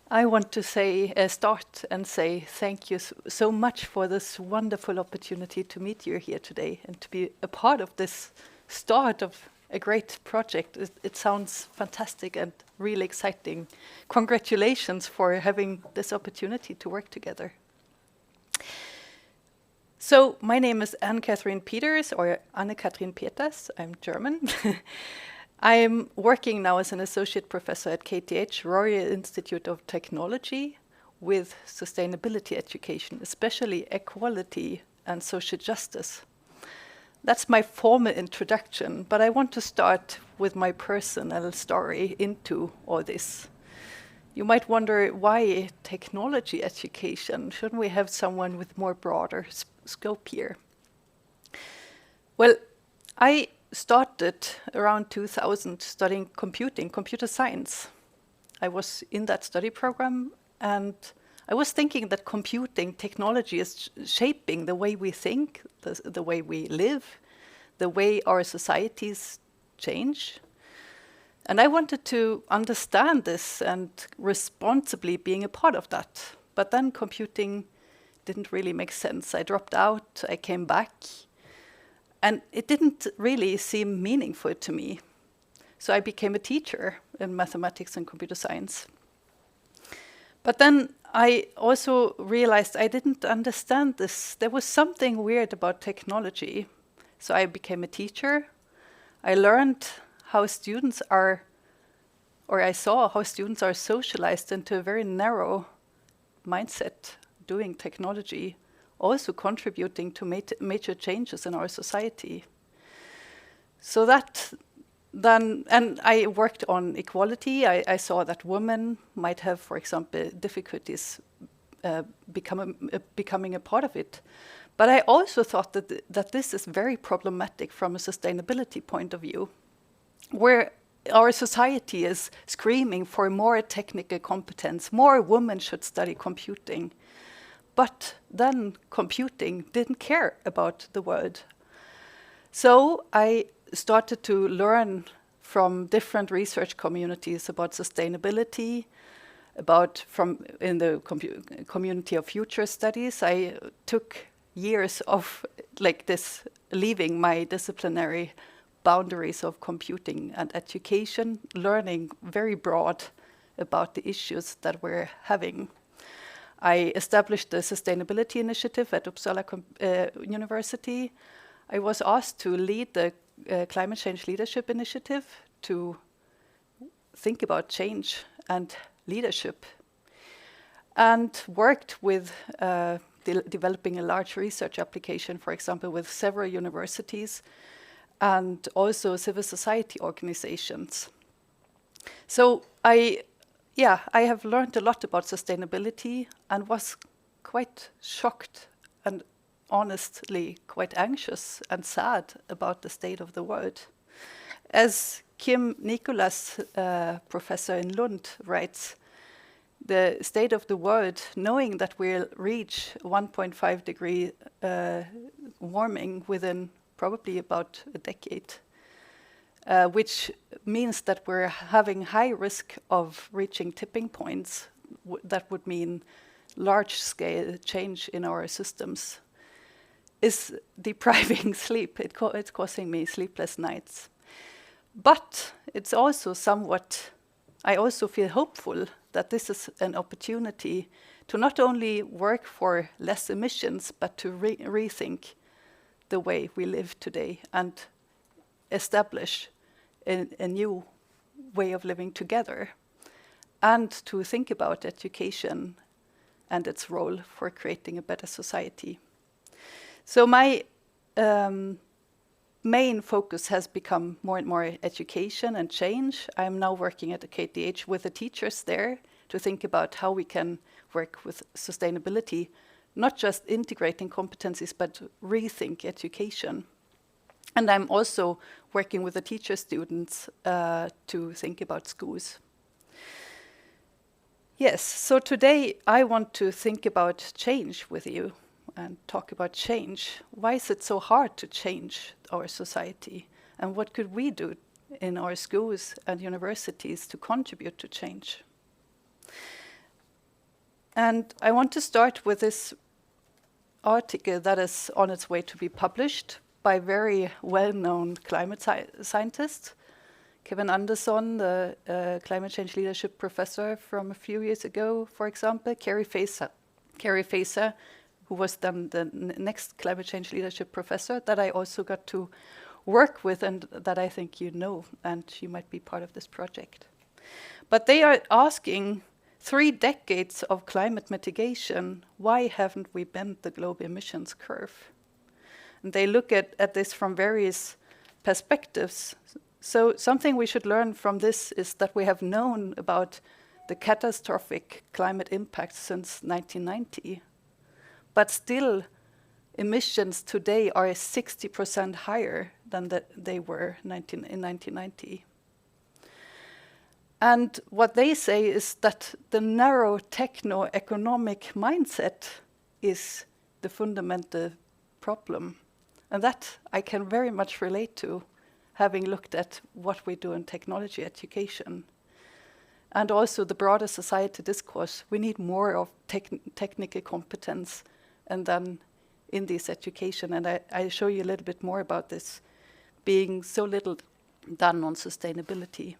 I want to start and say thank you so much for this wonderful opportunity to meet you here today and to be a part of this start of a great project. It sounds fantastic and really exciting. Congratulations for having this opportunity to work together. So my name is Kathrin Peters, or Anne-Kathrin Peters. I'm German. I'm working now as an associate professor at KTH, Royal Institute of Technology, with sustainability education, especially equality and social justice. That's my formal introduction, but I want to start with my personal story into all this. You might wonder, why technology education? Shouldn't we have someone with more broader scope here? Well, I started around 2000 studying computer science. I was in that study program, and I was thinking that computing technology is shaping the way we think, the way we live, the way our societies change. And I wanted to understand this and responsibly being a part of that. But then computing didn't really make sense. I dropped out, I came back, and it didn't really seem meaningful to me. So I became a teacher in mathematics and computer science. But then I also realized I didn't understand this. There was something weird about technology. So I became a teacher. I learned how students are, or I saw how students are socialized into a very narrow mindset doing technology, also contributing to major changes in our society. So that then, and I worked on equality. I saw that women might have, for example, difficulties becoming a part of it. But I also thought that this is very problematic from a sustainability point of view, where our society is screaming for more technical competence, more women should study computing. But then computing didn't care about the world. So I started to learn from different research communities about sustainability, in the community of future studies. I took years of leaving my disciplinary boundaries of computing and education, learning very broad about the issues that we're having. I established the Sustainability Initiative at Uppsala University. I was asked to lead the Climate Change Leadership Initiative to think about change and leadership, and worked with developing a large research application, for example, with several universities and also civil society organizations. So I have learned a lot about sustainability and was quite shocked and honestly quite anxious and sad about the state of the world. As Kim Nicholas, professor in Lund, writes, the state of the world, knowing that we'll reach 1.5 degree warming within probably about a decade, which means that we're having high risk of reaching tipping points. That would mean large-scale change in our systems, is depriving sleep. It's causing me sleepless nights. But it's also I also feel hopeful that this is an opportunity to not only work for less emissions, but to rethink the way we live today and establish a new way of living together, and to think about education and its role for creating a better society. So my main focus has become more and more education and change. I'm now working at the KTH with the teachers there to think about how we can work with sustainability, not just integrating competencies, but rethink education. And I'm also working with the teacher students to think about schools. Yes, so today I want to think about change with you and talk about change. Why is it so hard to change our society? And what could we do in our schools and universities to contribute to change? And I want to start with this article that is on its way to be published by very well-known climate scientists. Kevin Anderson, the climate change leadership professor from a few years ago, for example, Carrie Facer, who was then the next climate change leadership professor that I also got to work with and that I think you know, and she might be part of this project. But they are asking, 3 decades of climate mitigation, why haven't we bent the global emissions curve? And they look at this from various perspectives. So something we should learn from this is that we have known about the catastrophic climate impacts since 1990, but still emissions today are 60% higher than they were in 1990. And what they say is that the narrow techno-economic mindset is the fundamental problem. And that I can very much relate to, having looked at what we do in technology education. And also the broader society discourse. We need more of technical competence and then in this education. And I show you a little bit more about this, being so little done on sustainability.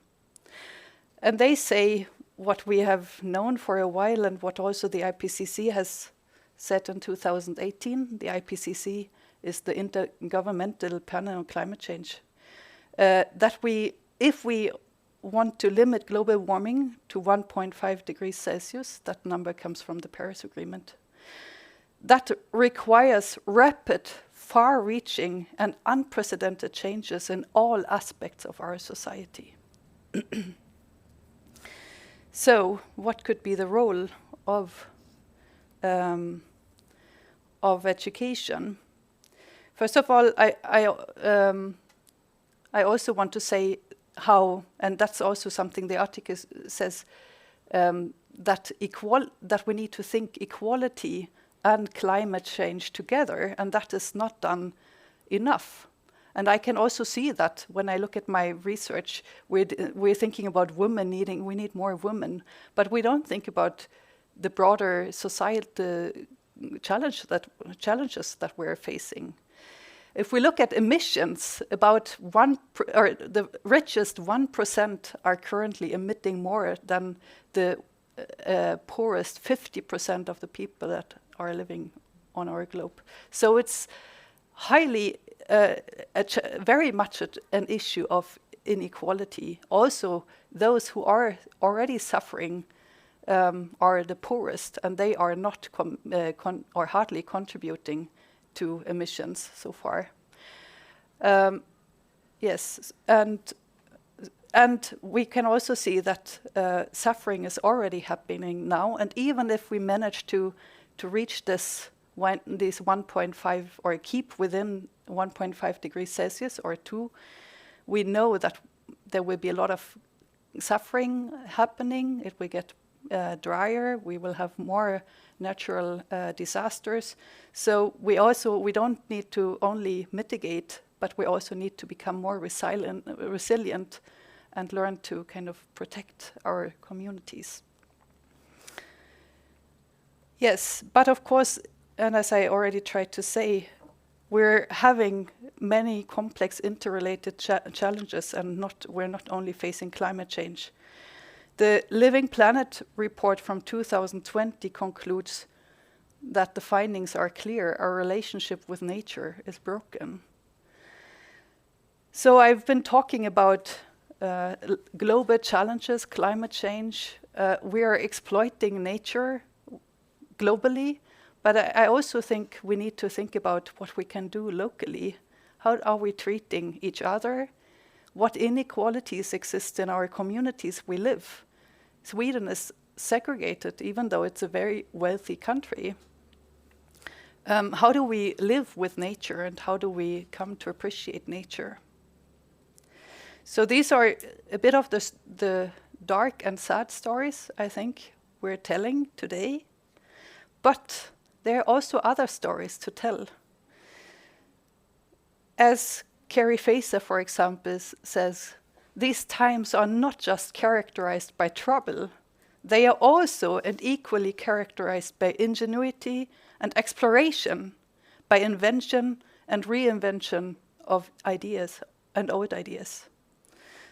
And they say what we have known for a while and what also the IPCC has said in 2018. The IPCC is the Intergovernmental Panel on Climate Change. That if we want to limit global warming to 1.5 degrees Celsius, that number comes from the Paris Agreement, that requires rapid, far-reaching and unprecedented changes in all aspects of our society. So, what could be the role of education? First of all, I also want to say how, and that's also something the article says, that we need to think equality and climate change together, and that is not done enough. And I can also see that when I look at my research, we're thinking about women we need more women, but we don't think about the broader societal challenges that we're facing. If we look at emissions, about the richest 1% are currently emitting more than the poorest 50% of the people that are living on our globe. So it's highly, very much an issue of inequality. Also, those who are already suffering are the poorest, and they are not or hardly contributing to emissions so far. Yes, and we can also see that suffering is already happening now, and even if we manage to reach this 1.5 or keep within 1.5 degrees Celsius or 2, we know that there will be a lot of suffering happening. It will get drier. We will have more natural disasters. So we don't need to only mitigate, but we also need to become more resilient and learn to kind of protect our communities. Yes, but of course, and as I already tried to say, we're having many complex interrelated challenges, and we're not only facing climate change. The Living Planet report from 2020 concludes that the findings are clear. Our relationship with nature is broken. So I've been talking about global challenges, climate change. We are exploiting nature globally, but I also think we need to think about what we can do locally. How are we treating each other? What inequalities exist in our communities we live? Sweden is segregated, even though it's a very wealthy country. How do we live with nature, and how do we come to appreciate nature? So these are a bit of the dark and sad stories, I think, we're telling today. But there are also other stories to tell. As Carrie Facer, for example, says, these times are not just characterized by trouble. they are also and equally characterized by ingenuity and exploration, by invention and reinvention of ideas and old ideas.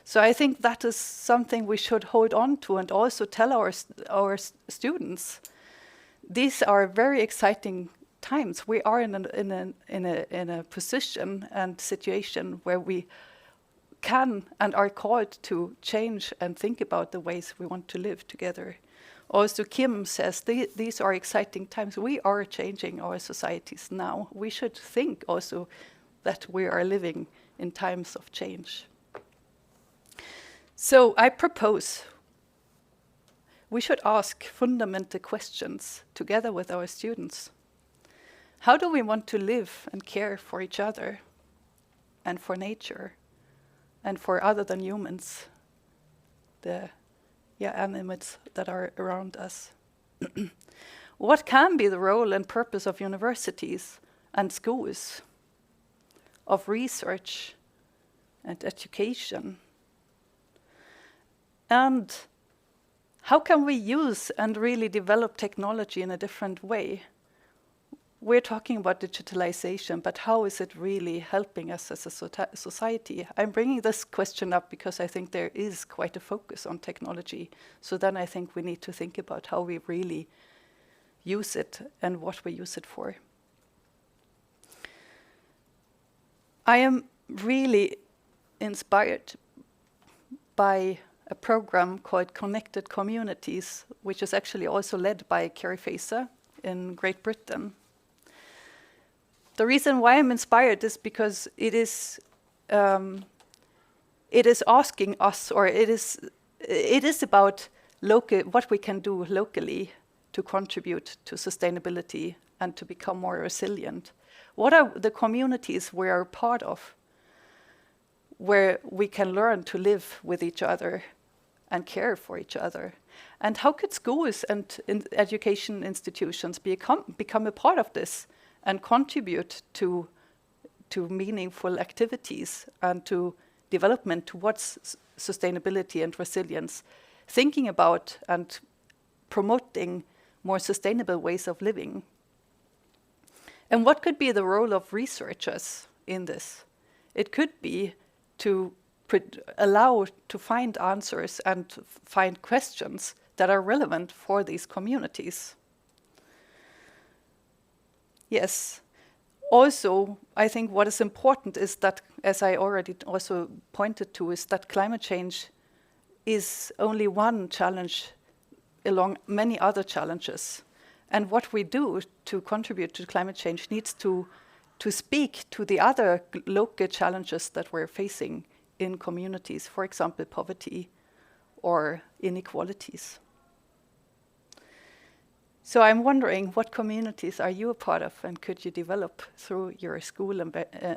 So I think that is something we should hold on to and also tell our students. These are very exciting times. We are in a position and situation where we can and are called to change and think about the ways we want to live together. Also, Kim says these are exciting times. We are changing our societies now. We should think also that we are living in times of change. So I propose we should ask fundamental questions together with our students. How do we want to live and care for each other and for nature and for other than humans, the animals that are around us? What can be the role and purpose of universities and schools, of research and education? And how can we use and really develop technology in a different way? We're talking about digitalization, but how is it really helping us as a society? I'm bringing this question up because I think there is quite a focus on technology. So then I think we need to think about how we really use it and what we use it for. I am really inspired by a program called Connected Communities, which is actually also led by Carrie Facer in Great Britain. The reason why I'm inspired is because it is asking us, or it is about what we can do locally to contribute to sustainability and to become more resilient. What are the communities we are part of, where we can learn to live with each other and care for each other? And how could schools and education institutions become a part of this and contribute to meaningful activities and to development towards sustainability and resilience, thinking about and promoting more sustainable ways of living? And what could be the role of researchers in this? It could be to allow to find answers and find questions that are relevant for these communities. Yes. Also, I think what is important is that, as I already also pointed to, is that climate change is only one challenge along many other challenges. And what we do to contribute to climate change needs to speak to the other local challenges that we're facing in communities, for example, poverty or inequalities. So I'm wondering, what communities are you a part of, and could you develop through your school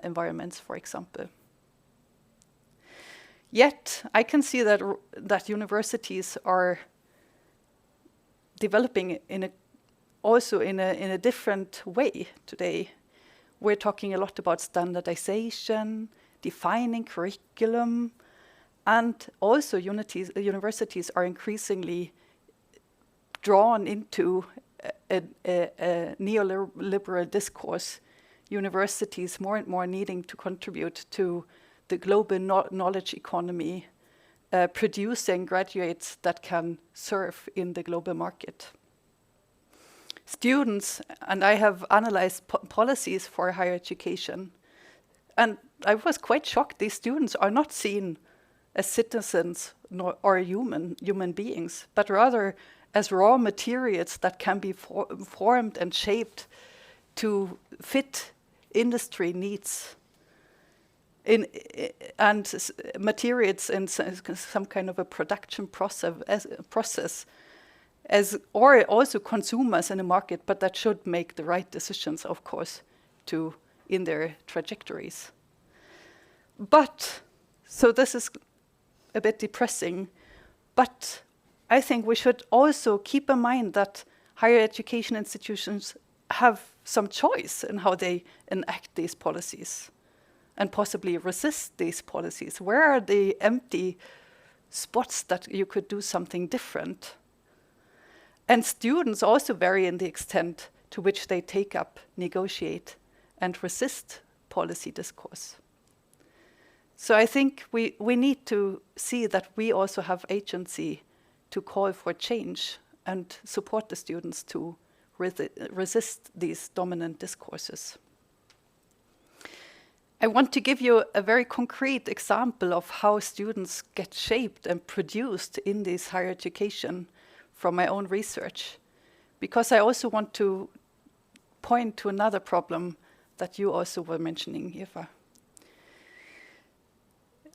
environments, for example? Yet, I can see that universities are developing also in a different way today. We're talking a lot about standardization, defining curriculum, and also universities are increasingly drawn into a neoliberal discourse. Universities more and more needing to contribute to the global knowledge economy, producing graduates that can serve in the global market. Students, and I have analyzed policies for higher education, and I was quite shocked. These students are not seen as citizens or human beings, but rather as raw materials that can be formed and shaped to fit industry needs, and materials in some kind of a production process, or also consumers in a market, but that should make the right decisions, of course, in their trajectories. But, so this is a bit depressing, but I think we should also keep in mind that higher education institutions have some choice in how they enact these policies and possibly resist these policies. Where are the empty spots that you could do something different? And students also vary in the extent to which they take up, negotiate, and resist policy discourse. So I think we need to see that we also have agency to call for change and support the students to resist these dominant discourses. I want to give you a very concrete example of how students get shaped and produced in this higher education from my own research, because I also want to point to another problem that you also were mentioning, Eva.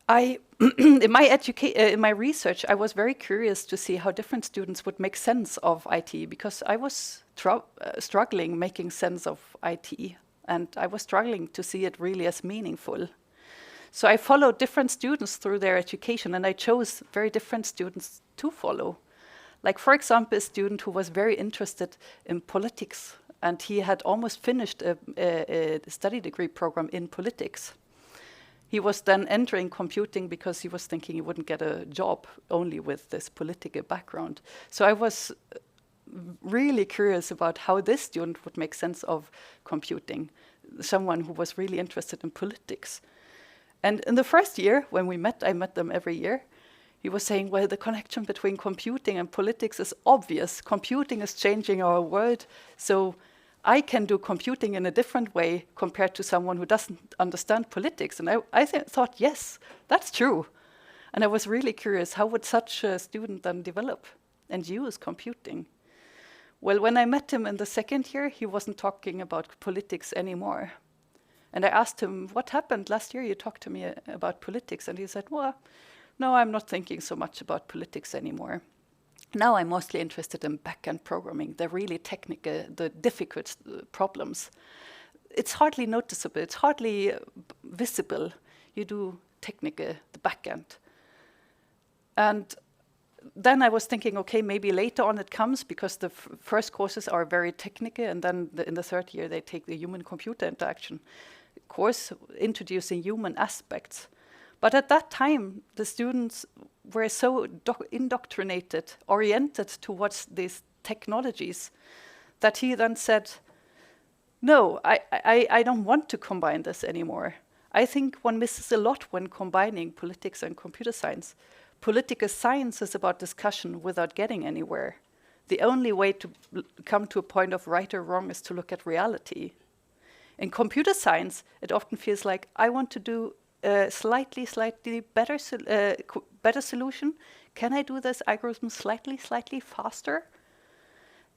In my research, I was very curious to see how different students would make sense of IT, because I was struggling making sense of IT, and I was struggling to see it really as meaningful. So I followed different students through their education, and I chose very different students to follow. Like, for example, a student who was very interested in politics, and he had almost finished a study degree program in politics. He was then entering computing because he was thinking he wouldn't get a job only with this political background. So I was really curious about how this student would make sense of computing, someone who was really interested in politics. And in the first year, when we met, I met them every year, he was saying, well, the connection between computing and politics is obvious. Computing is changing our world, so I can do computing in a different way compared to someone who doesn't understand politics. And I thought, yes, that's true. And I was really curious, how would such a student then develop and use computing? Well, when I met him in the second year, he wasn't talking about politics anymore. And I asked him, what happened last year? You talked to me about politics. And he said, well, no, I'm not thinking so much about politics anymore. Now I'm mostly interested in back-end programming, the really technical, the difficult problems. It's hardly noticeable, it's hardly visible. You do technical, the back-end. And then I was thinking, okay, maybe later on it comes, because the first courses are very technical, and then in the third year they take the human-computer interaction course, introducing human aspects. But at that time, the students were so indoctrinated, oriented towards these technologies, that he then said, no, I don't want to combine this anymore. I think one misses a lot when combining politics and computer science. Political science is about discussion without getting anywhere. The only way to come to a point of right or wrong is to look at reality. In computer science, it often feels like I want to do a slightly better solution. Can I do this algorithm slightly faster?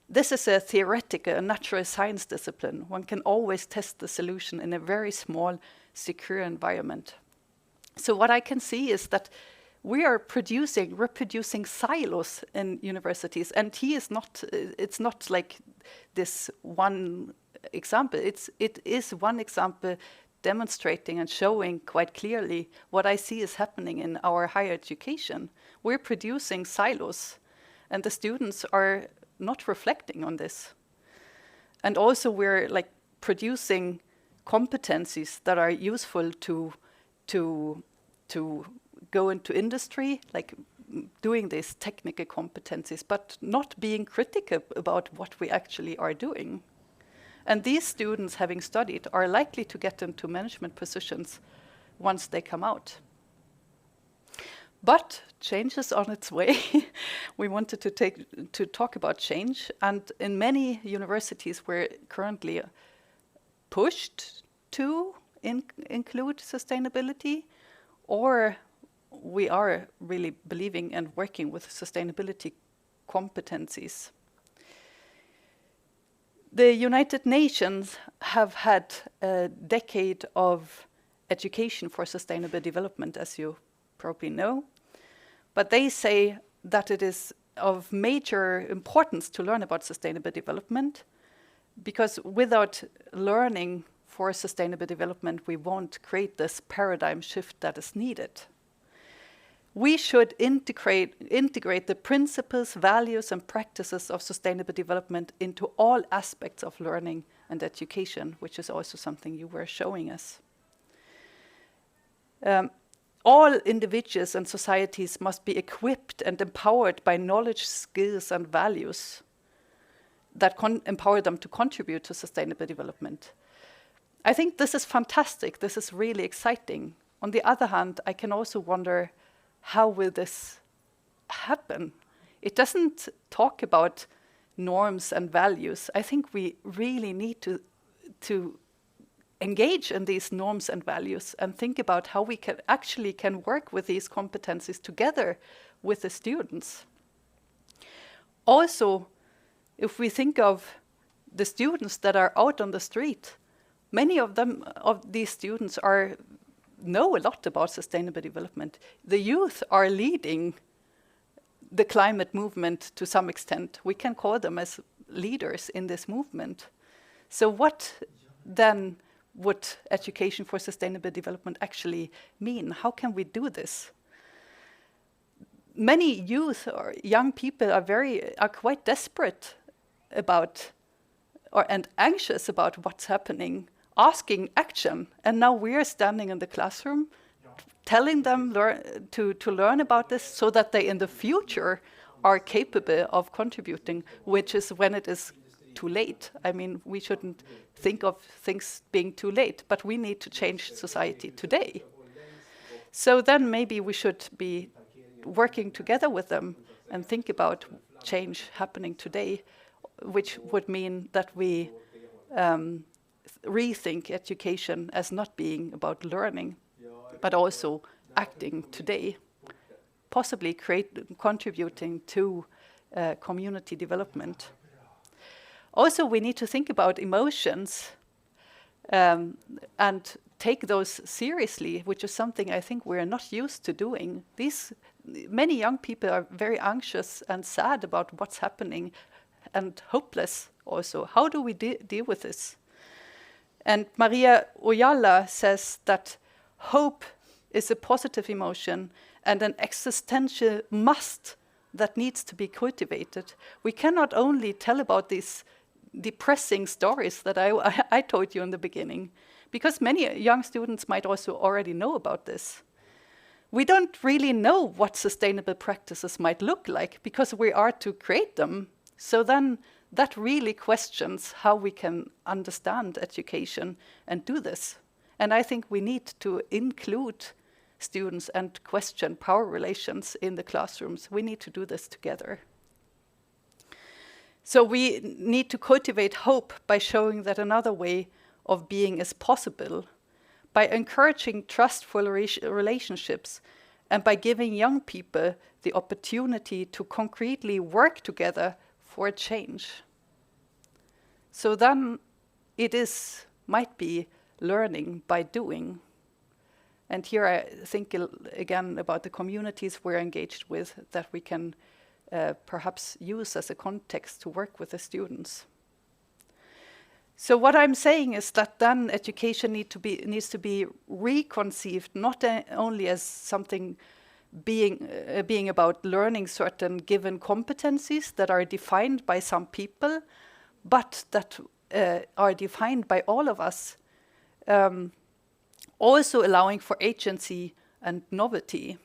This is a theoretical, a natural science discipline. One can always test the solution in a very small, secure environment. So what I can see is that we are reproducing silos in universities, and it's not like this one example. It is one example demonstrating and showing quite clearly what I see is happening in our higher education. We're producing silos, and the students are not reflecting on this. And also we're like producing competencies that are useful to go into industry, like doing these technical competencies, but not being critical about what we actually are doing. And these students, having studied, are likely to get into management positions once they come out. But change is on its way. We wanted to talk about change, and in many universities we're currently pushed to include sustainability, or we are really believing and working with sustainability competencies. The United Nations have had a decade of education for sustainable development, as you probably know. But they say that it is of major importance to learn about sustainable development, because without learning for sustainable development, we won't create this paradigm shift that is needed. We should integrate the principles, values, and practices of sustainable development into all aspects of learning and education, which is also something you were showing us. All individuals and societies must be equipped and empowered by knowledge, skills, and values. that empower them to contribute to sustainable development. I think this is fantastic. This is really exciting. On the other hand, I can also wonder, how will this happen? It doesn't talk about norms and values. I think we really need to engage in these norms and values and think about how we can work with these competencies together with the students. Also, if we think of the students that are out on the street, many of these students know a lot about sustainable development. The youth are leading the climate movement to some extent. We can call them as leaders in this movement. So what then would education for sustainable development actually mean? How can we do this? Many youth or young people are quite desperate about and anxious about what's happening, asking action. And now we're standing in the classroom telling them to learn about this so that they in the future are capable of contributing, which is when it is too late. I mean, we shouldn't think of things being too late, but we need to change society today. So then maybe we should be working together with them and think about change happening today, which would mean that we rethink education as not being about learning, but also acting today, possibly contributing to community development. Also, we need to think about emotions and take those seriously, which is something I think we're not used to doing. Many young people are very anxious and sad about what's happening and hopeless also. How do we deal with this? And Maria Oyala says that hope is a positive emotion and an existential must that needs to be cultivated. We cannot only tell about these depressing stories that I told you in the beginning, because many young students might also already know about this. We don't really know what sustainable practices might look like because we are to create them. So then that really questions how we can understand education and do this. And I think we need to include students and question power relations in the classrooms. We need to do this together. So we need to cultivate hope by showing that another way of being is possible, by encouraging trustful relationships, and by giving young people the opportunity to concretely work together for change. So then it might be learning by doing. And here I think again about the communities we're engaged with that we can perhaps use as a context to work with the students. So what I'm saying is that then education needs to be reconceived, not only as something being about learning certain given competencies that are defined by some people, but that are defined by all of us, also allowing for agency and novelty.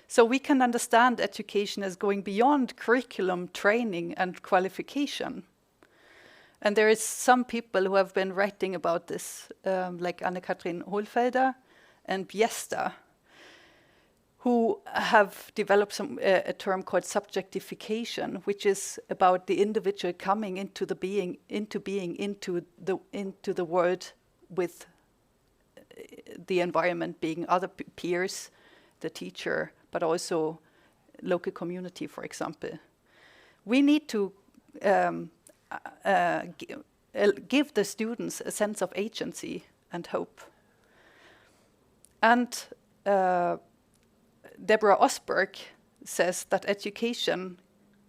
So we can understand education as going beyond curriculum, training, and qualification. And there is some people who have been writing about this, like Kathrin Hohlfelder and Biesta, who have developed a term called subjectification, which is about the individual coming into the world with the environment being other peers, the teacher, but also local community, for example. We need to give the students a sense of agency and hope. And Deborah Osberg says that education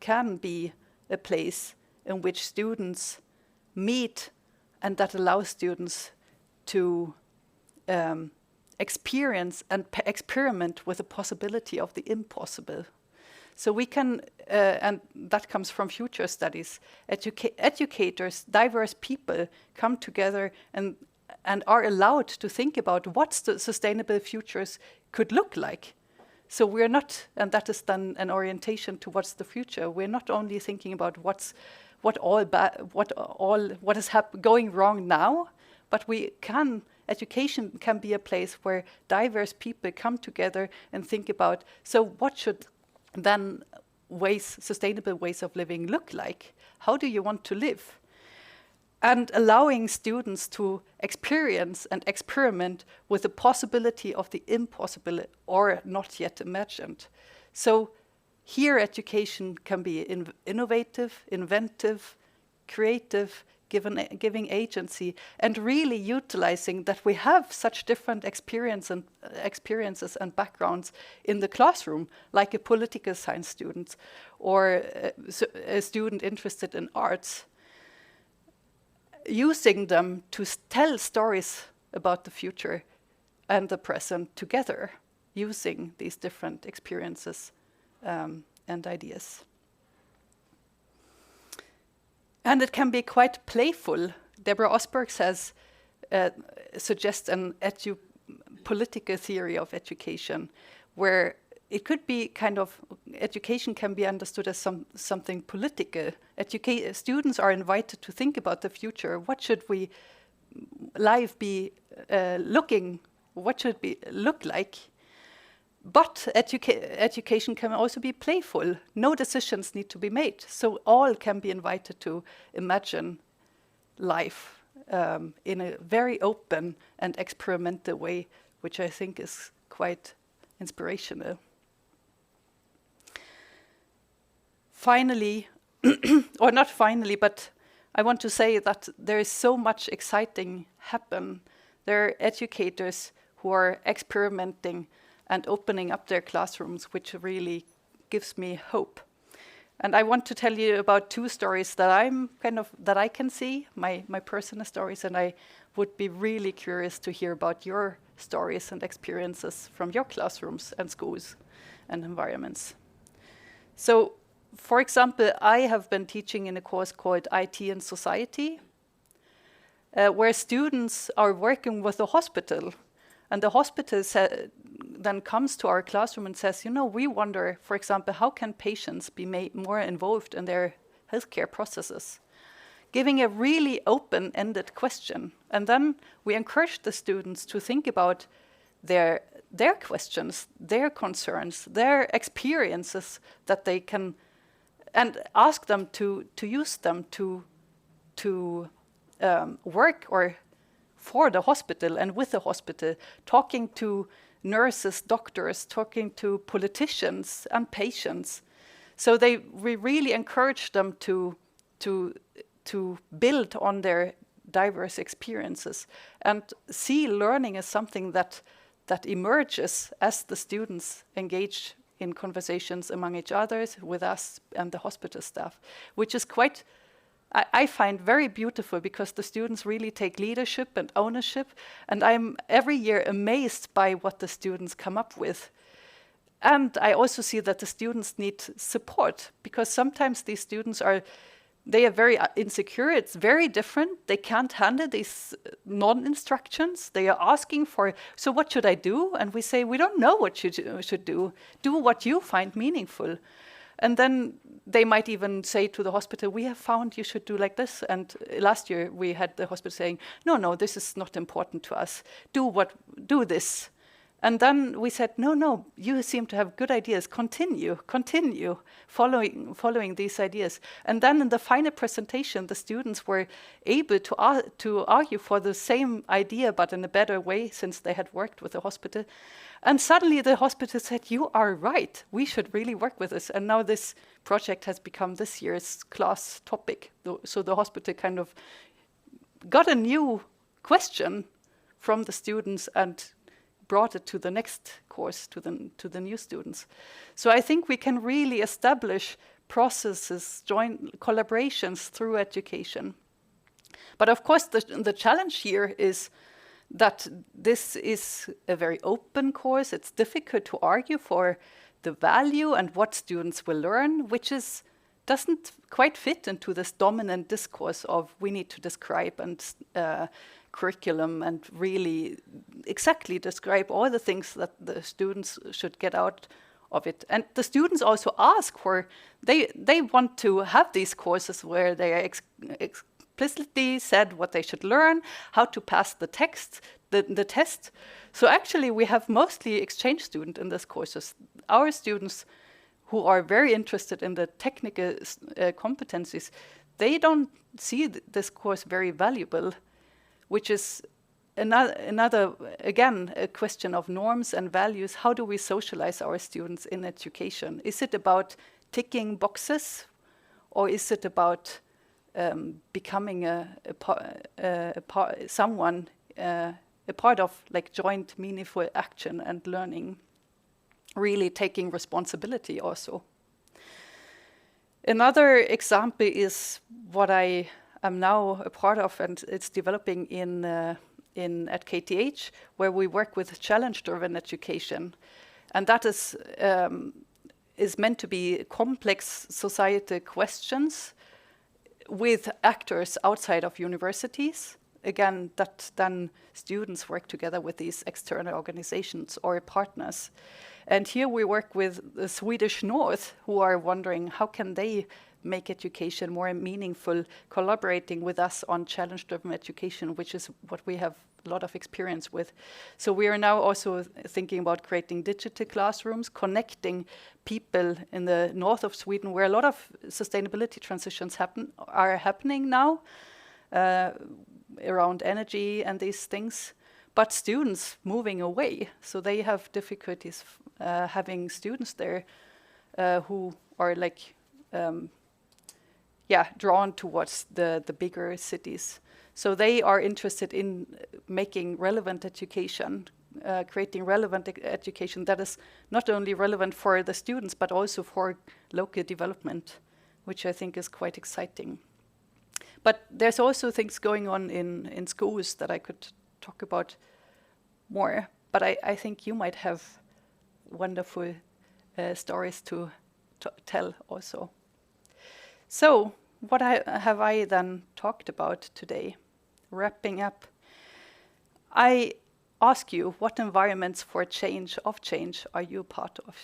can be a place in which students meet and that allows students to experience and experiment with the possibility of the impossible. So we can, and that comes from future studies, educators, diverse people come together and are allowed to think about what the sustainable futures could look like. So we're not, and that is then an orientation towards the future, we're not only thinking about what's what is going wrong now, but education can be a place where diverse people come together and think about, so what should then sustainable ways of living look like? How do you want to live? And allowing students to experience and experiment with the possibility of the impossible or not yet imagined. So here education can be innovative, inventive, creative, giving agency, and really utilizing that we have such different experiences and backgrounds in the classroom, like a political science student or a student interested in arts, using them to tell stories about the future and the present together, using these different experiences and ideas. And it can be quite playful. Deborah Osberg suggests an political theory of education, where it could be education can be understood as something political. Students are invited to think about the future. What should life be what should it look like? But education can also be playful. No decisions need to be made. So all can be invited to imagine life in a very open and experimental way, which I think is quite inspirational. Finally, or not finally, but I want to say that there is so much exciting happen. There are educators who are experimenting and opening up their classrooms, which really gives me hope. And I want to tell you about two stories that I can see, my personal stories, and I would be really curious to hear about your stories and experiences from your classrooms and schools and environments. So, for example, I have been teaching in a course called IT and Society, where students are working with a hospital. And the hospital then comes to our classroom and says, we wonder, for example, how can patients be made more involved in their healthcare processes? Giving a really open-ended question. And then we encourage the students to think about their questions, their concerns, their experiences that they can, and ask them to use them to work or for the hospital and with the hospital, talking to nurses, doctors, talking to politicians and patients. So we really encourage them to build on their diverse experiences and see learning as something that emerges as the students engage in conversations among each other, with us and the hospital staff, which is quite, I find very beautiful, because the students really take leadership and ownership, and I'm every year amazed by what the students come up with. And I also see that the students need support, because sometimes these students are very insecure. It's very different. They can't handle these non-instructions. They are asking for, so what should I do? And we say, we don't know what you should do. Do what you find meaningful. And then they might even say to the hospital, we have found you should do like this. And last year we had the hospital saying, no, this is not important to us. Do this. And then we said, no, you seem to have good ideas. Continue following these ideas. And then in the final presentation, the students were able to argue for the same idea, but in a better way, since they had worked with the hospital. And suddenly the hospital said, you are right, we should really work with this. And now this project has become this year's class topic. So the hospital kind of got a new question from the students and brought it to the next course, to the new students. So I think we can really establish processes, joint collaborations through education. But of course, the challenge here is that this is a very open course. It's difficult to argue for the value and what students will learn, which doesn't quite fit into this dominant discourse of we need to describe and curriculum and really exactly describe all the things that the students should get out of it. And the students also ask for, they want to have these courses where they are explicitly said what they should learn, how to pass the the test. So actually we have mostly exchange students in these courses. Our students who are very interested in the technical competencies, they don't see this course very valuable, which is another, again, a question of norms and values. How do we socialize our students in education? Is it about ticking boxes, or is it about becoming a part of like joint meaningful action and learning, really taking responsibility also? Another example is what I am now a part of, and it's developing at KTH, where we work with challenge-driven education, and that is meant to be complex societal questions with actors outside of universities. Again, that then students work together with these external organizations or partners. And here we work with the Swedish North, who are wondering how can they make education more meaningful, collaborating with us on challenge-driven education, which is what we have a lot of experience with. So we are now also thinking about creating digital classrooms, connecting people in the north of Sweden, where a lot of sustainability transitions are happening now, around energy and these things, but students moving away. So they have difficulties having students there who are like, drawn towards the bigger cities. So they are interested in making relevant education, creating relevant education that is not only relevant for the students, but also for local development, which I think is quite exciting. But there's also things going on in schools that I could talk about more. But I think you might have wonderful stories to tell also. So what have I then talked about today? Wrapping up, I ask you, what environments for change are you part of?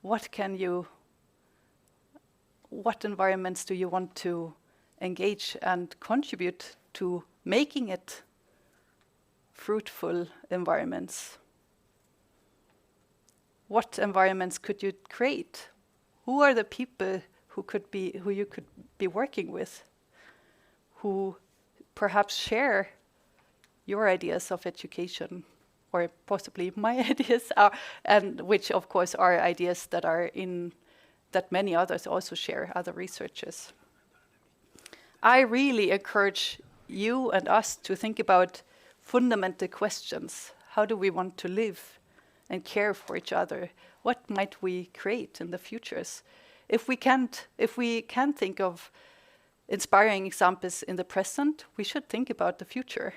What environments do you want to engage and contribute to making it fruitful environments? What environments could you create? Who are the people who you could be working with, who perhaps share your ideas of education, or possibly my ideas, and which of course are ideas that many others also share, other researchers. I really encourage you and us to think about fundamental questions. How do we want to live and care for each other? What might we create in the futures? If we can't think of inspiring examples in the present, we should think about the future.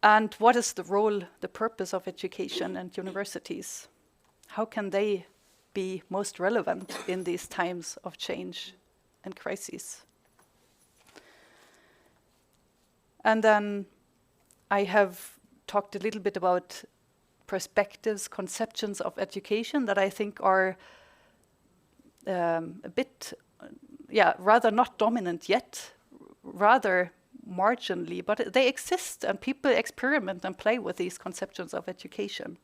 And what is the role, the purpose of education and universities? How can they be most relevant in these times of change and crises? And then I have talked a little bit about perspectives, conceptions of education that I think are a bit, rather not dominant yet, rather marginally, but they exist and people experiment and play with these conceptions of education.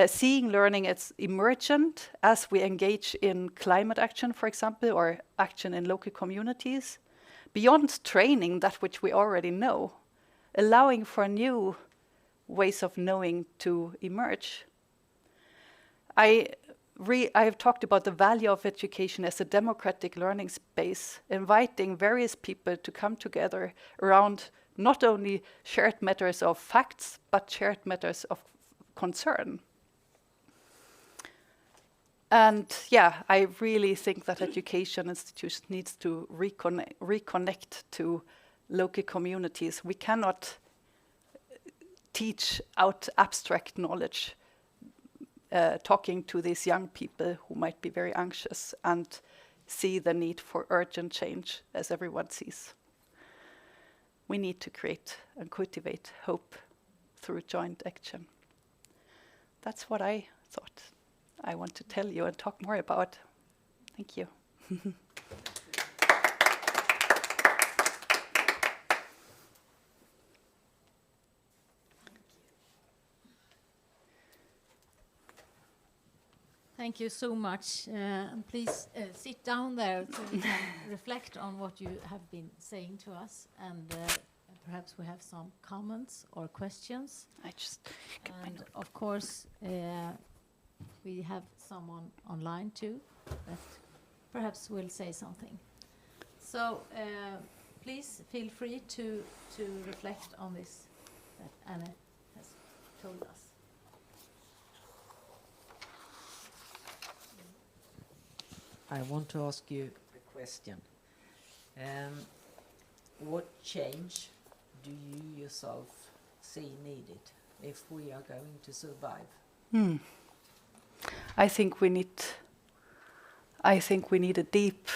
Seeing learning as emergent as we engage in climate action, for example, or action in local communities, beyond training that which we already know, allowing for new ways of knowing to emerge. I have talked about the value of education as a democratic learning space, inviting various people to come together around not only shared matters of facts, but shared matters of concern. And I really think that education institutions needs to reconnect to local communities. We cannot teach out abstract knowledge, talking to these young people who might be very anxious and see the need for urgent change, as everyone sees. We need to create and cultivate hope through joint action. that's what I thought I want to tell you and talk more about. Thank you. Thank you so much. And please sit down there so we can reflect on what you have been saying to us, and perhaps we have some comments or questions. I just get my And note. of course, we have someone online too that perhaps will say something. So please feel free to reflect on this that Anne has told us. I want to ask you a question. What change do you yourself see needed if we are going to survive? I think we need a deep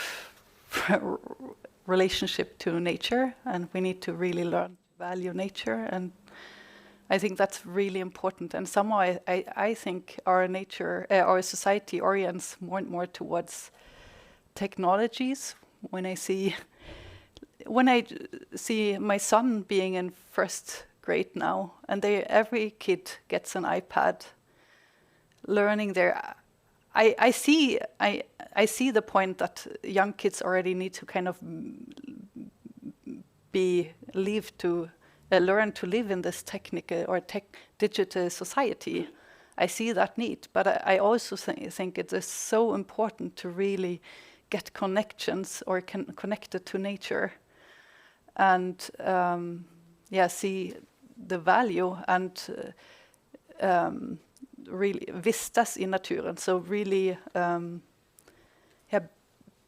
relationship to nature, and we need to really learn to value nature, and I think that's really important. And somehow I think our society orients more and more towards technologies. When I see my son being in first grade now, and every kid gets an iPad, learning there. I see the point that young kids already need to kind of learn to live in this technical or digital society. I see that need, but I also think it is so important to really get connections or connected to nature, and see the value and really vistas in naturen. So really,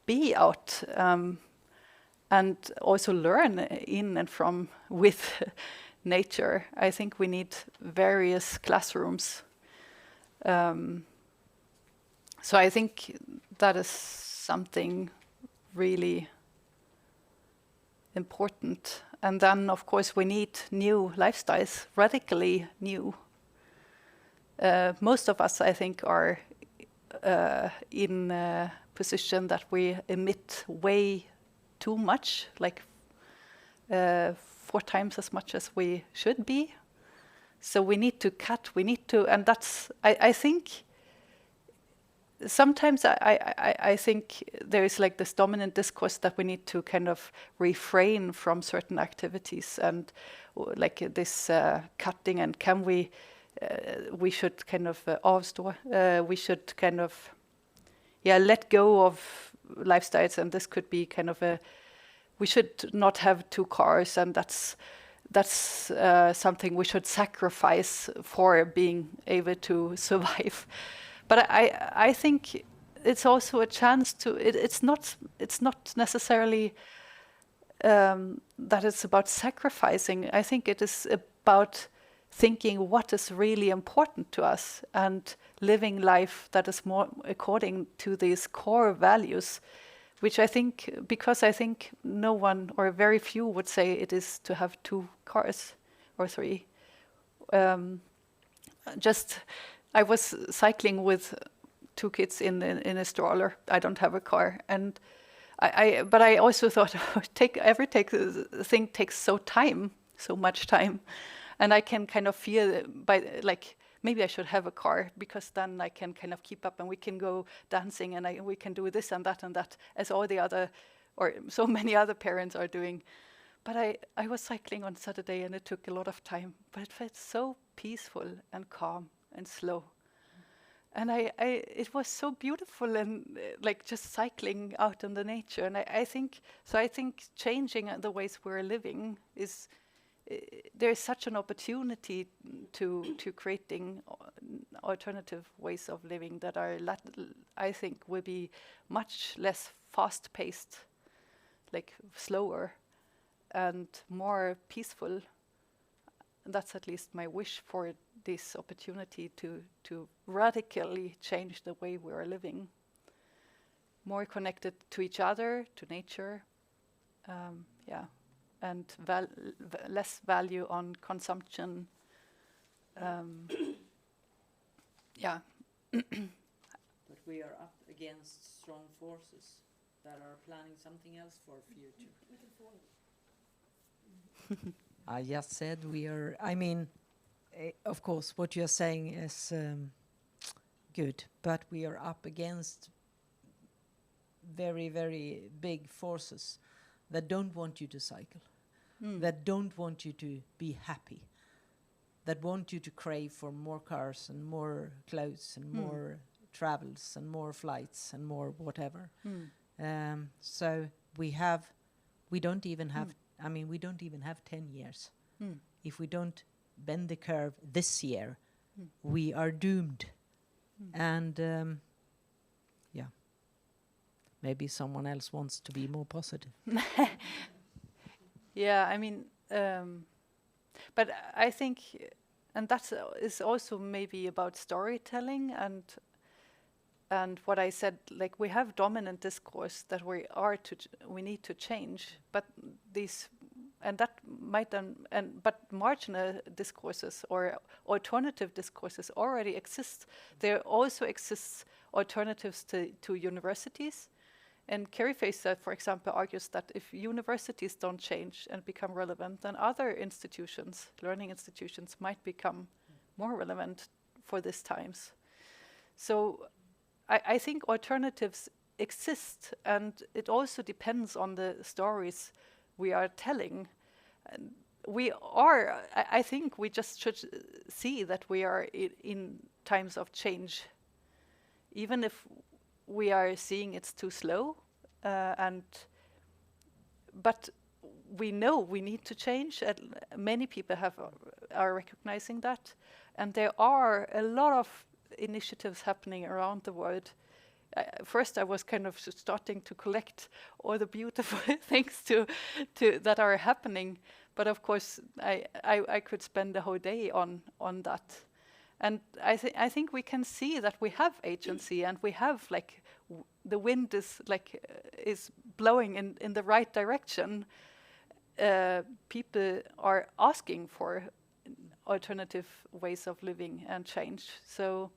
be out and also learn in and from with nature. I think we need various classrooms. So I think that is something really important. And then, of course, we need new lifestyles, radically new. Most of us, I think, are in a position that we emit way too much, like 4 times as much as we should be. So we need to cut, and that's, I think, sometimes I think there is like this dominant discourse that we need to kind of refrain from certain activities, and like this cutting, and we should kind of avstå, we should kind of let go of lifestyles, and this could be kind of we should not have 2 cars, and that's something we should sacrifice for being able to survive. But I think it's also a chance to. It's not necessarily that it's about sacrificing. I think it is about thinking what is really important to us and living life that is more according to these core values, which I think, because I think no one or very few would say it is to have 2 cars or 3. I was cycling with 2 kids in a stroller. I don't have a car, and but I also thought thing takes so much time, and I can kind of feel maybe I should have a car, because then I can kind of keep up, and we can go dancing, and we can do this and that, as all the other, or so many other parents are doing. But I was cycling on Saturday, and it took a lot of time, but it felt so peaceful and calm and slow. And it was so beautiful, and like just cycling out in the nature. And I think changing the ways we're living is, there is such an opportunity to creating alternative ways of living that are, I think, will be much less fast-paced, like slower, and more peaceful. And that's at least my wish for this opportunity to radically change the way we are living. More connected to each other, to nature, and less value on consumption. Yeah. But we are up against strong forces that are planning something else for future. I just said we are. I mean, of course, what you're saying is good, but we are up against very, very big forces that don't want you to cycle, that don't want you to be happy, that want you to crave for more cars and more clothes and more travels and more flights and more whatever. So we don't even have. I mean, we don't even have 10 years. If we don't bend the curve this year, we are doomed. And yeah, maybe someone else wants to be more positive. Yeah, I mean, but I think, and that is also maybe about storytelling and what I said. Like we have dominant discourse that we need to change, but these. And that might but marginal discourses or alternative discourses already exist. There also exists alternatives to universities. And Carrie Facer, for example, argues that if universities don't change and become relevant, then other institutions, learning institutions, might become more relevant for these times. So I think alternatives exist, and it also depends on the stories we are telling. And I think we just should see that we are in times of change, even if we are seeing it's too slow, but we know we need to change. And many people are recognizing that, and there are a lot of initiatives happening around the world. First, I was kind of starting to collect all the beautiful things that are happening, but of course, I could spend the whole day on that. And I think we can see that we have agency, and we have like the wind is blowing in the right direction. People are asking for alternative ways of living and change. So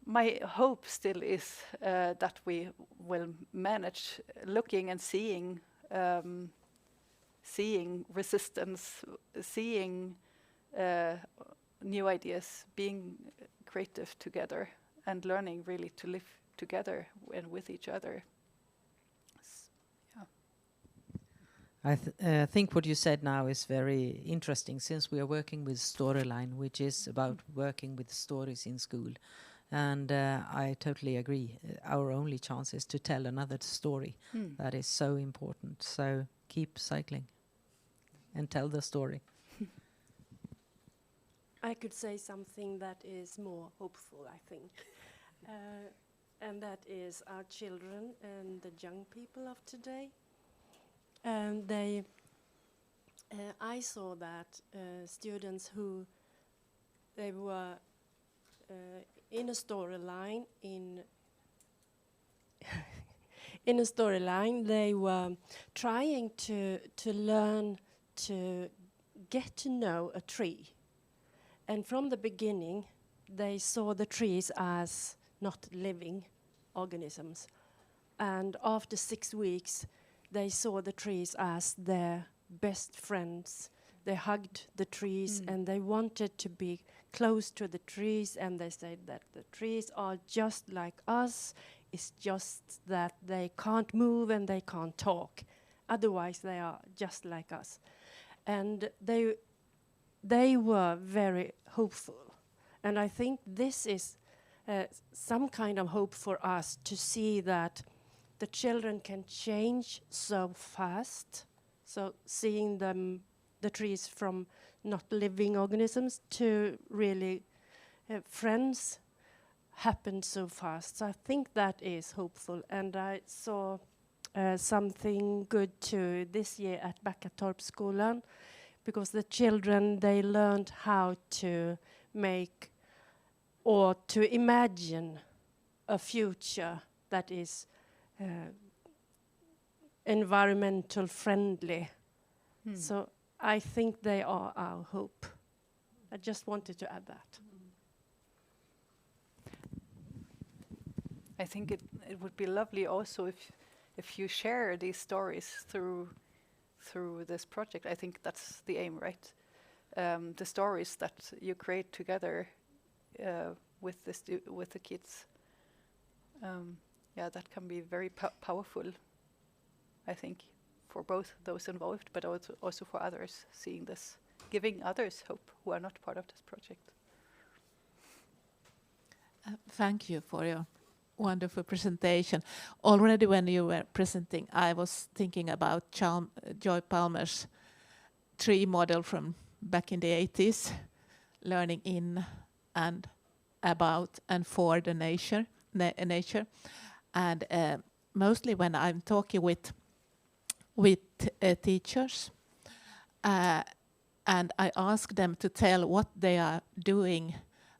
my hope still is that we will manage looking and seeing resistance, seeing new ideas, being creative together, and learning really to live together and with each other. Yeah. I think what you said now is very interesting, since we are working with Storyline, which is about working with stories in school. And I totally agree. Our only chance is to tell another story. That is so important. So keep cycling and tell the story. I could say something that is more hopeful, I think. And that is our children and the young people of today. And I saw that students who they were in a storyline in a storyline they were trying to learn to get to know a tree. And from the beginning, they saw the trees as not living organisms. And after 6 weeks, they saw the trees as their best friends. They hugged the trees and they wanted to be close to the trees, and they said that the trees are just like us. It's just that they can't move and they can't talk. Otherwise, they are just like us. And they were very hopeful. And I think this is some kind of hope for us to see that the children can change so fast. So seeing the trees from not living organisms to really friends happened so fast. So I think that is hopeful. And I saw something good too this year at Backatorpsskolan, because the children, they learned how to make or to imagine a future that is environmental friendly. So I think they are our hope. I just wanted to add that. I think it would be lovely also if you share these stories through this project. I think that's the aim, right? The stories that you create together with the kids. Yeah, that can be very powerful, I think, for both those involved, but also for others, seeing this, giving others hope who are not part of this project. Thank you for your wonderful presentation. Already when you were presenting, I was thinking about Joy Palmer's tree model from back in the 80s, learning in and about and for the nature. And mostly when I'm talking with teachers, and I ask them to tell what they are doing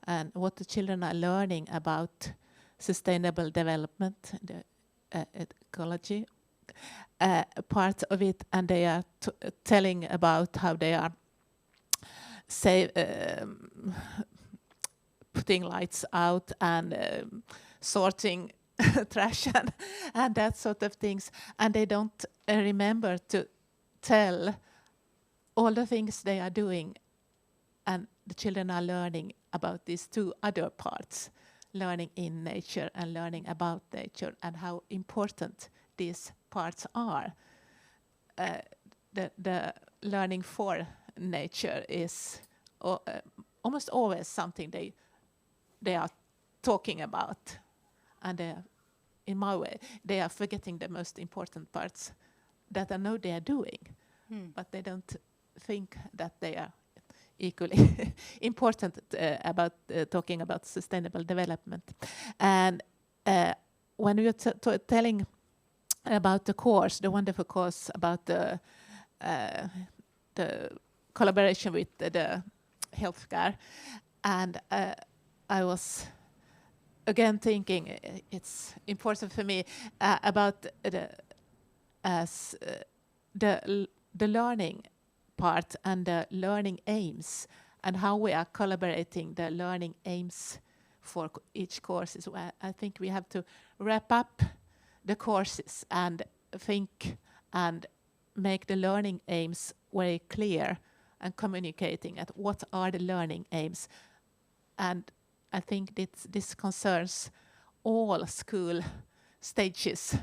and what the children are learning about sustainable development, the ecology part of it, and they are telling about how they are putting lights out and sorting trash and that sort of things, and they don't remember to tell all the things they are doing, and the children are learning about these two other parts, learning in nature and learning about nature, and how important these parts are. The learning for nature is almost always something they are talking about, and in my way, they are forgetting the most important parts that I know they are doing, but they don't think that they are equally important about talking about sustainable development. And when we were telling about the course, the wonderful course about the collaboration with the healthcare, and I was again thinking it's important for me about the learning part and the learning aims, and how we are collaborating the learning aims for each course. I think we have to wrap up the courses and think and make the learning aims very clear and communicating at what are the learning aims. And I think this concerns all school stages,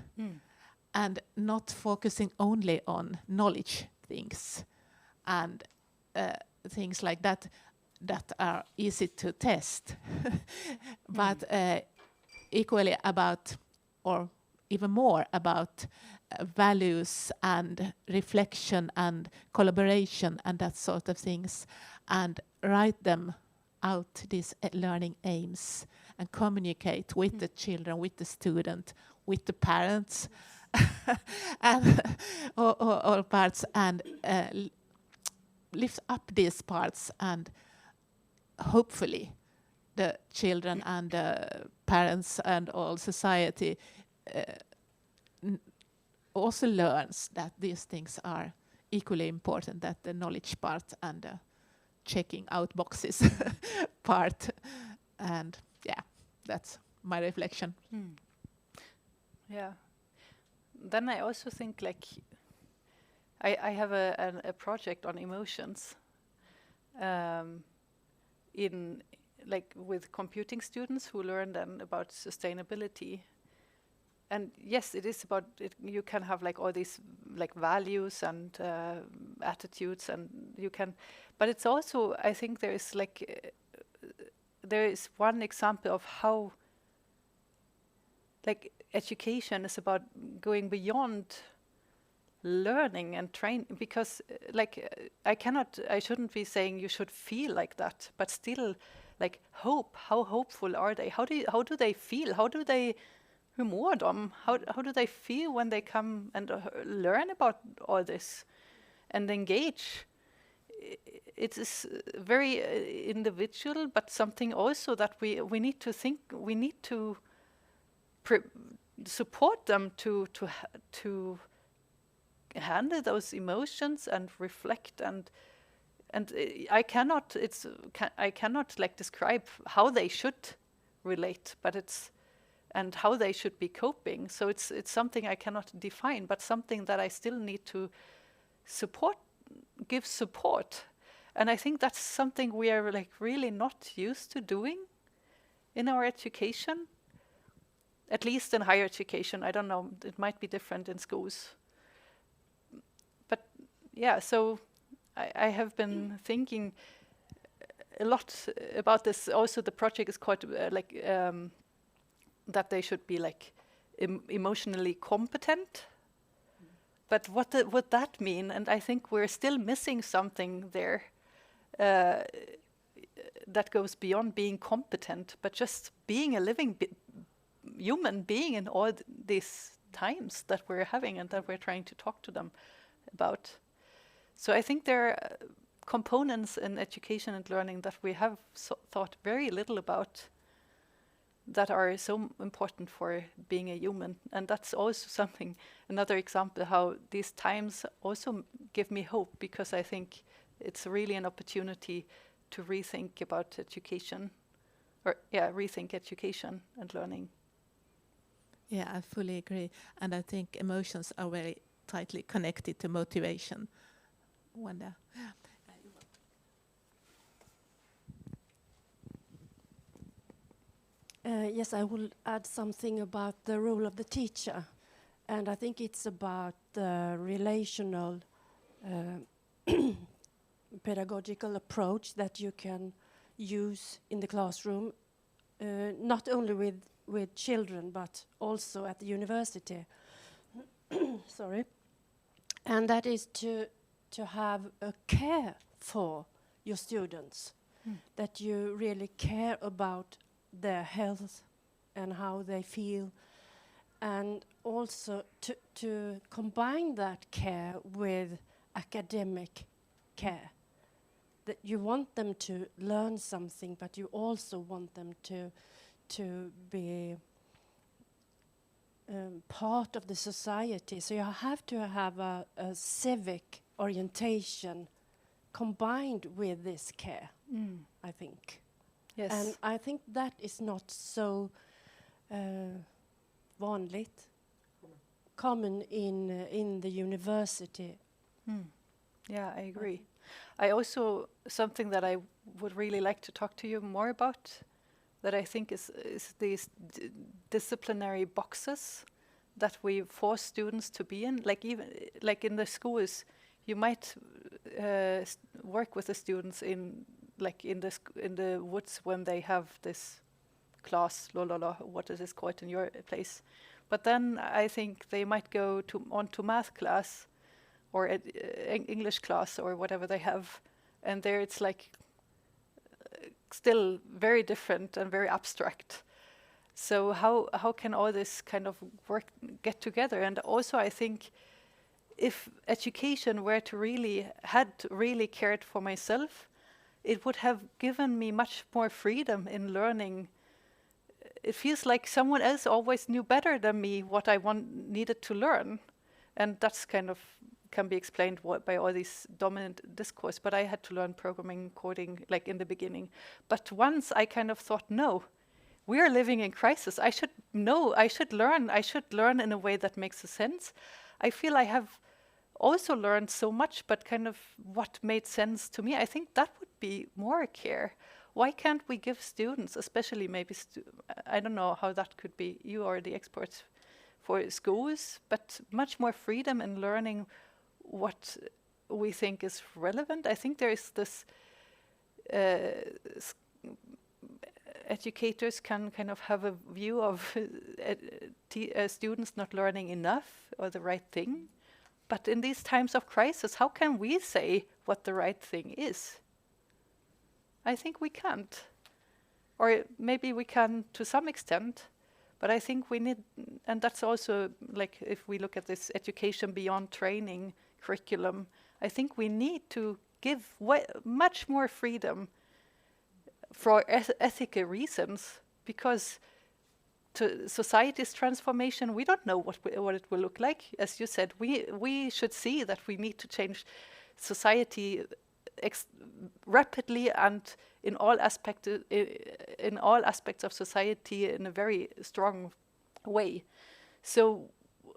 and not focusing only on knowledge things and things like that are easy to test, but equally about, or even more about, values and reflection and collaboration and that sort of things, and write them out, these learning aims, and communicate with the children, with the student, with the parents, and all parts, and lift up these parts, and hopefully the children and the parents and all society also learns that these things are equally important, that the knowledge part and the checking out boxes part. And yeah, that's my reflection. Yeah. Then I also think, like, I have a project on emotions in, like, with computing students who learn then about sustainability. And yes, it is about it. You can have like all these like values and attitudes, and you can, but it's also, I think there is like there is one example of how like education is about going beyond learning and train, because I shouldn't be saying you should feel like that, but still, like, hope, how hopeful are they? How do they feel? How do they how do they feel when they come and learn about all this and engage? It is very individual, but something also that we need to think. We need to support them to handle those emotions and reflect, and I cannot like describe how they should relate, but and how they should be coping. So it's something I cannot define, but something that I still need to give support. And I think that's something we are like really not used to doing in our education, at least in higher education. I don't know, it might be different in schools. But yeah, so I have been thinking a lot about this. Also, the project is quite that they should be like emotionally competent. But what would that mean? And I think we're still missing something there that goes beyond being competent, but just being a living human being in all these times that we're having and that we're trying to talk to them about. So I think there are components in education and learning that we have thought very little about that are so important for being a human. And that's also something, another example how these times also give me hope, because I think it's really an opportunity to rethink about education, rethink education and learning. Yeah, I fully agree. And I think emotions are very tightly connected to motivation. Wanda. Yes, I will add something about the role of the teacher. And I think it's about the relational pedagogical approach that you can use in the classroom, not only with children, but also at the university. Sorry. And that is to have a care for your students, that you really care about their health and how they feel, and also to combine that care with academic care. That you want them to learn something, but you also want them to be part of the society. So you have to have a civic orientation combined with this care, I think. Yes. And I think that is not so common in the university. Yeah, I agree. I also, something that I would really like to talk to you more about, that I think is these disciplinary boxes that we force students to be in. Like even like in the schools, you might work with the students in the woods when they have this class, what is this called in your place? But then I think they might go on to math class or English class or whatever they have, and there it's like still very different and very abstract. So how can all this kind of get together? And also I think if education were to had really cared for myself, it would have given me much more freedom in learning. It feels like someone else always knew better than me what I needed to learn, and that's kind of can be explained by all these dominant discourse. But I had to learn programming, coding, like in the beginning. But once I kind of thought, no, we are living in crisis. I should learn in a way that makes sense. I feel I have also learned so much, but kind of what made sense to me. I think that would be more care. Why can't we give students, especially maybe, I don't know how that could be, you are the experts for schools, but much more freedom in learning what we think is relevant. I think there is this, educators can kind of have a view of students not learning enough or the right thing. But in these times of crisis, how can we say what the right thing is? I think we can't. Or maybe we can to some extent, but I think we need, and that's also like if we look at this education beyond training curriculum, I think we need to give much more freedom for ethical reasons, because to society's transformation, we don't know what it will look like. As you said, we should see that we need to change society rapidly and in all aspects of society in a very strong way. So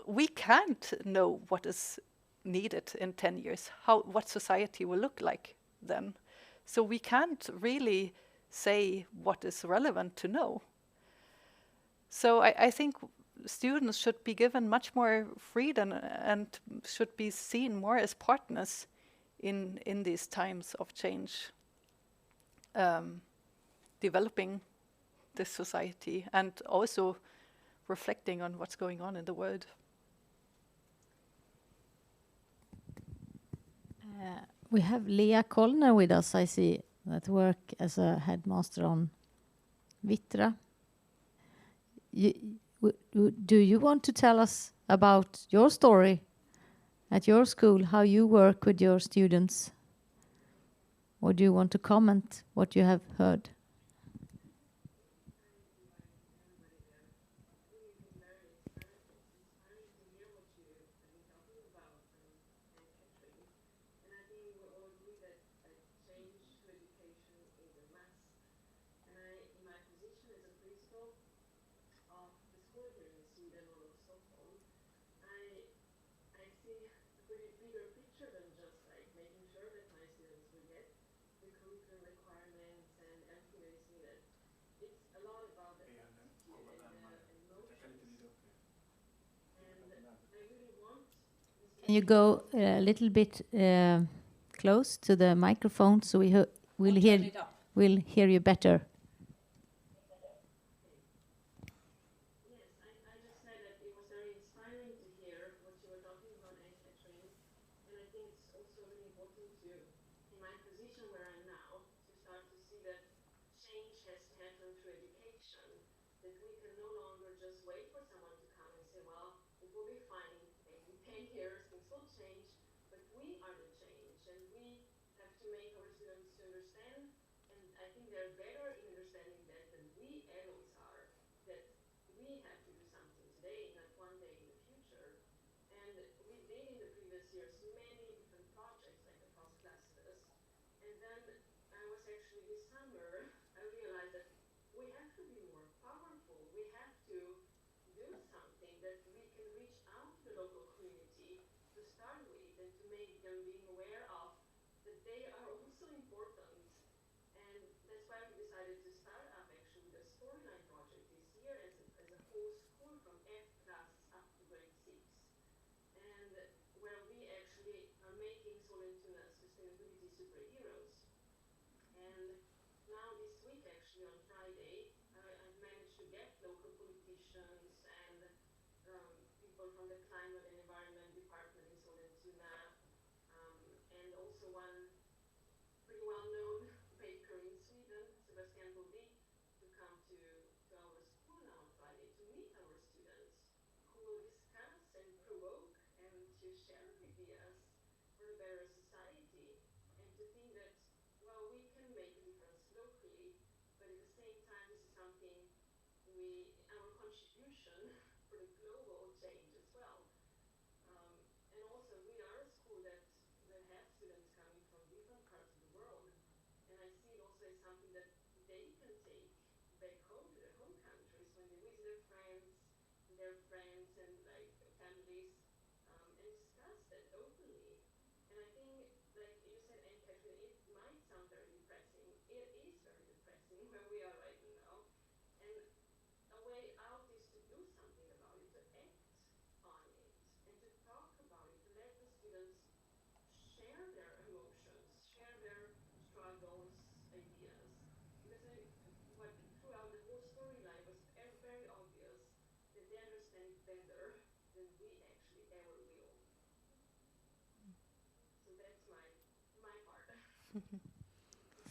we can't know what is needed in 10 years, what society will look like then. So we can't really say what is relevant to know. So I think students should be given much more freedom and should be seen more as partners in these times of change, developing this society and also reflecting on what's going on in the world. We have Lea Kollner with us, I see, that work as a headmaster on Vittra. Do you want to tell us about your story at your school, how you work with your students? Or do you want to comment what you have heard? Can you go a little bit close to the microphone so we'll hear you better?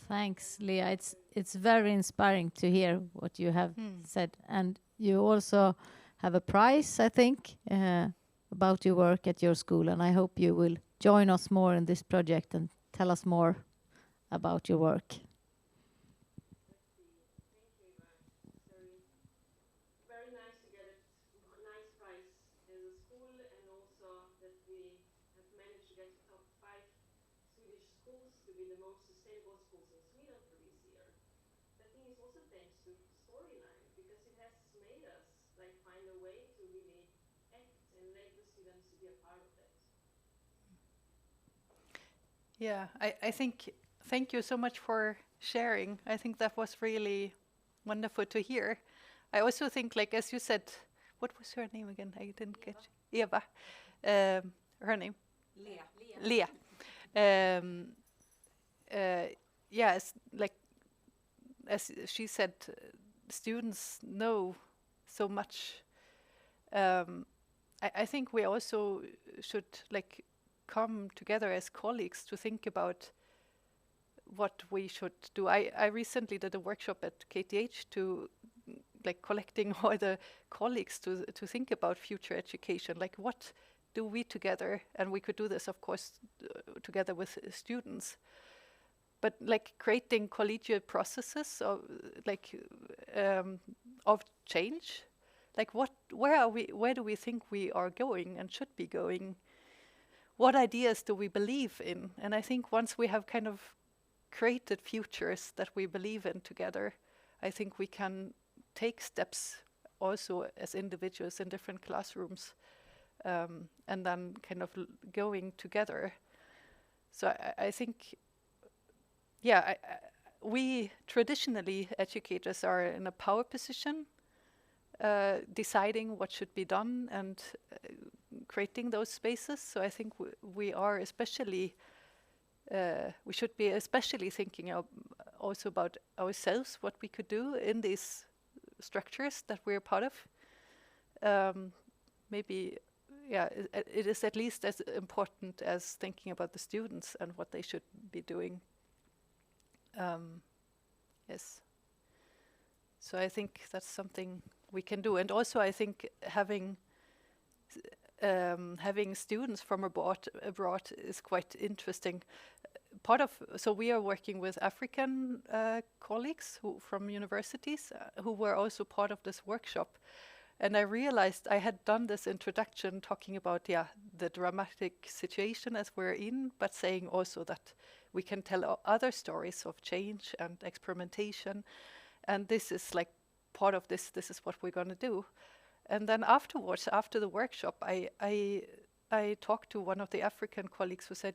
Thanks, Leah. It's very inspiring to hear what you have said, and you also have a prize, I think, about your work at your school. And I hope you will join us more in this project and tell us more about your work. failed for this year. I think it's also thanks to storyline, because it has made us like find a way to really act and let the students to be a part of that. Yeah, I think, thank you so much for sharing. I think that was really wonderful to hear. I also think, like, as you said, what was her name again? I didn't catch. Eva. Her name? Lea. Leah. Yes, like, as she said, students know so much. I think we also should, like, come together as colleagues to think about what we should do. I recently did a workshop at KTH to, like, collecting all the colleagues to think about future education. Like, what do we together, and we could do this, of course, together with students, but like creating collegiate processes of, like, of change. Like, where do we think we are going and should be going? What ideas do we believe in? And I think once we have kind of created futures that we believe in together, I think we can take steps also as individuals in different classrooms, and then kind of going together. So I think, yeah, we traditionally, educators, are in a power position, deciding what should be done and creating those spaces. So I think we are especially, we should be especially thinking also about ourselves, what we could do in these structures that we're part of. Maybe, yeah, it is at least as important as thinking about the students and what they should be doing. Yes. So I think that's something we can do. And also I think having students from abroad is quite interesting. So we are working with African colleagues from universities who were also part of this workshop. And I realized I had done this introduction talking about, the dramatic situation as we're in, but saying also that we can tell other stories of change and experimentation. And this is like part of this is what we're going to do. And then afterwards, after the workshop, I talked to one of the African colleagues who said,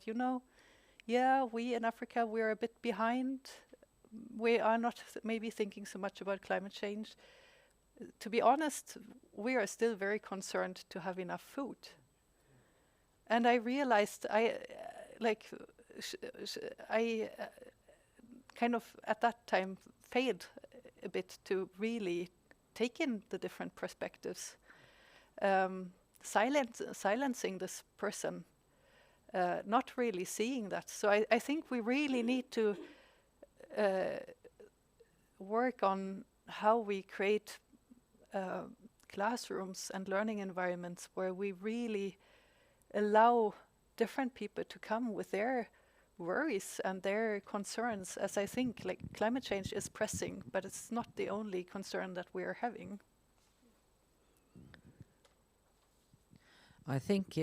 we in Africa, we're a bit behind. We are not maybe thinking so much about climate change. To be honest, we are still very concerned to have enough food. And I realized I kind of at that time failed a bit to really take in the different perspectives, silencing this person, not really seeing that. So I think we really need to work on how we create classrooms and learning environments where we really allow different people to come with their worries and their concerns, as I think like climate change is pressing, but it's not the only concern that we are having. I think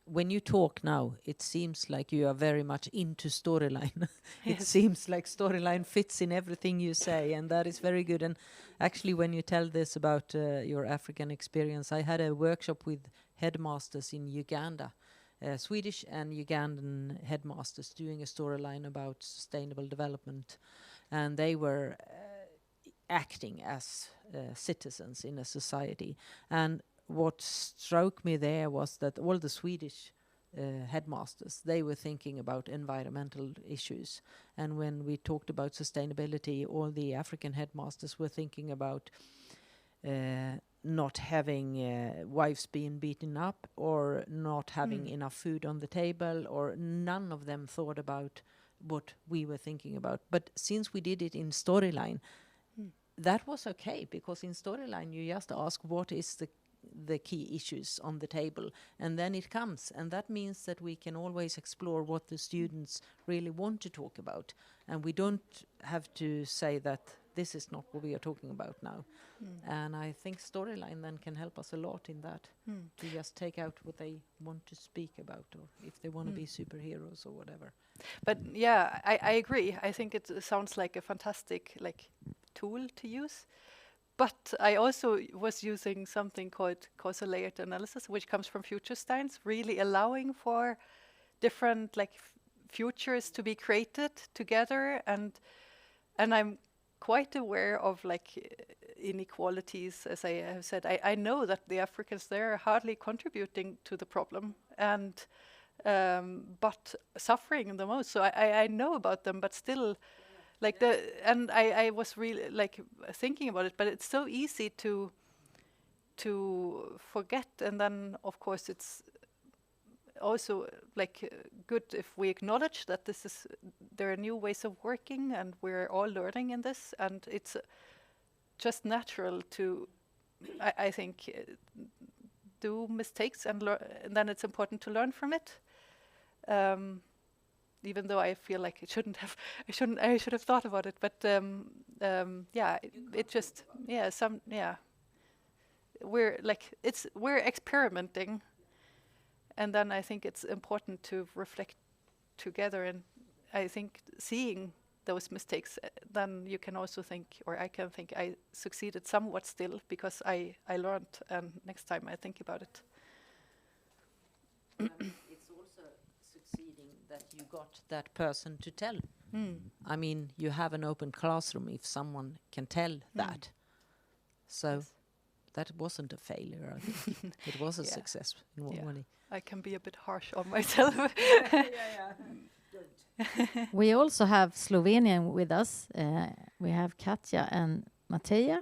when you talk now, it seems like you are very much into storyline. It Yes. seems like storyline fits in everything you say, and that is very good. And actually, when you tell this about your African experience, I had a workshop with headmasters in Uganda, Swedish and Ugandan headmasters doing a storyline about sustainable development, and they were acting as citizens in a society. And what struck me there was that all the Swedish headmasters, they were thinking about environmental issues. And when we talked about sustainability, all the African headmasters were thinking about not having wives being beaten up, or not having enough food on the table, or none of them thought about what we were thinking about. But since we did it in storyline, that was okay, because in storyline you just ask what is the key issues on the table, and then it comes, and that means that we can always explore what the students really want to talk about, and we don't have to say that this is not what we are talking about now. And I think storyline then can help us a lot in that, to just take out what they want to speak about, or if they want to be superheroes or whatever. But yeah, I agree. I think it sounds like a fantastic tool to use. But I also was using something called causal layered analysis, which comes from future science, really allowing for different futures to be created together, and I'm quite aware of inequalities, as I have said. I know that the Africans there are hardly contributing to the problem, and but suffering the most. So I know about them, but still, I was really thinking about it. But it's so easy to forget, and then of course it's also good if we acknowledge that there are new ways of working, and we're all learning in this, and it's just natural to, I think, do mistakes and then it's important to learn from it. Even though I feel like I should have thought about it, but we're experimenting, and then I think it's important to reflect together, and I think seeing those mistakes, then you can also think, or I can think, I succeeded somewhat still because I learned, and next time I think about it. It's also succeeding that you got that person to tell. I mean, you have an open classroom if someone can tell that. So Yes. that wasn't a failure, I think. It was a success in one way. I can be a bit harsh on myself. We also have Slovenian with us. We have Katja and Mateja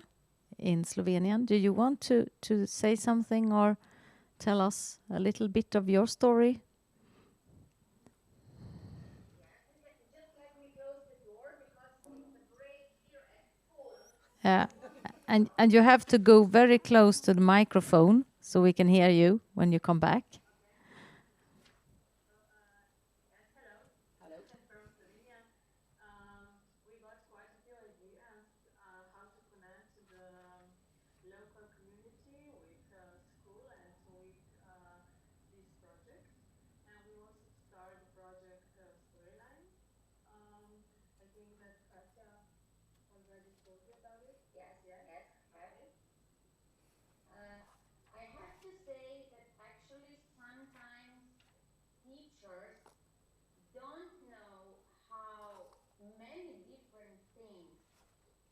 in Slovenian. Do you want to say something or tell us a little bit of your story? Just let me close the door because it's a break here at home. And you have to go very close to the microphone so we can hear you when you come back. Hello. From Slovenia. We got quite a few ideas how to connect to the local community with school and with this project. And we wanted to start the project Storyline. I think that Katja already told you about it. Yes. I have to say that actually sometimes teachers don't know how many different things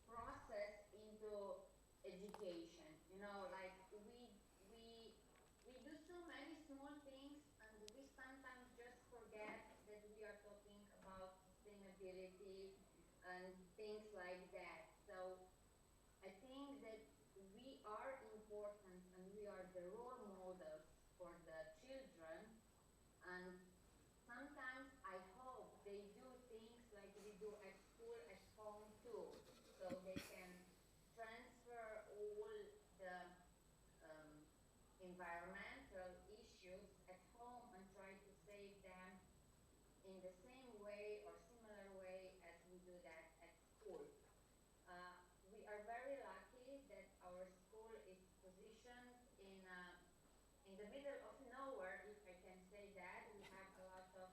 process into education. You know, like we do so many small things, and we sometimes just forget that we are talking about sustainability and things like that. So I think that we are important and we are the role models for the children, and sometimes I hope they do things like we do at school, at home too, so they can transfer all the environmental issues at home and try to save them in the same way or similar way as we do that at school. We are very lucky that our school is positioned in the middle of nowhere, if I can say that. We have a lot of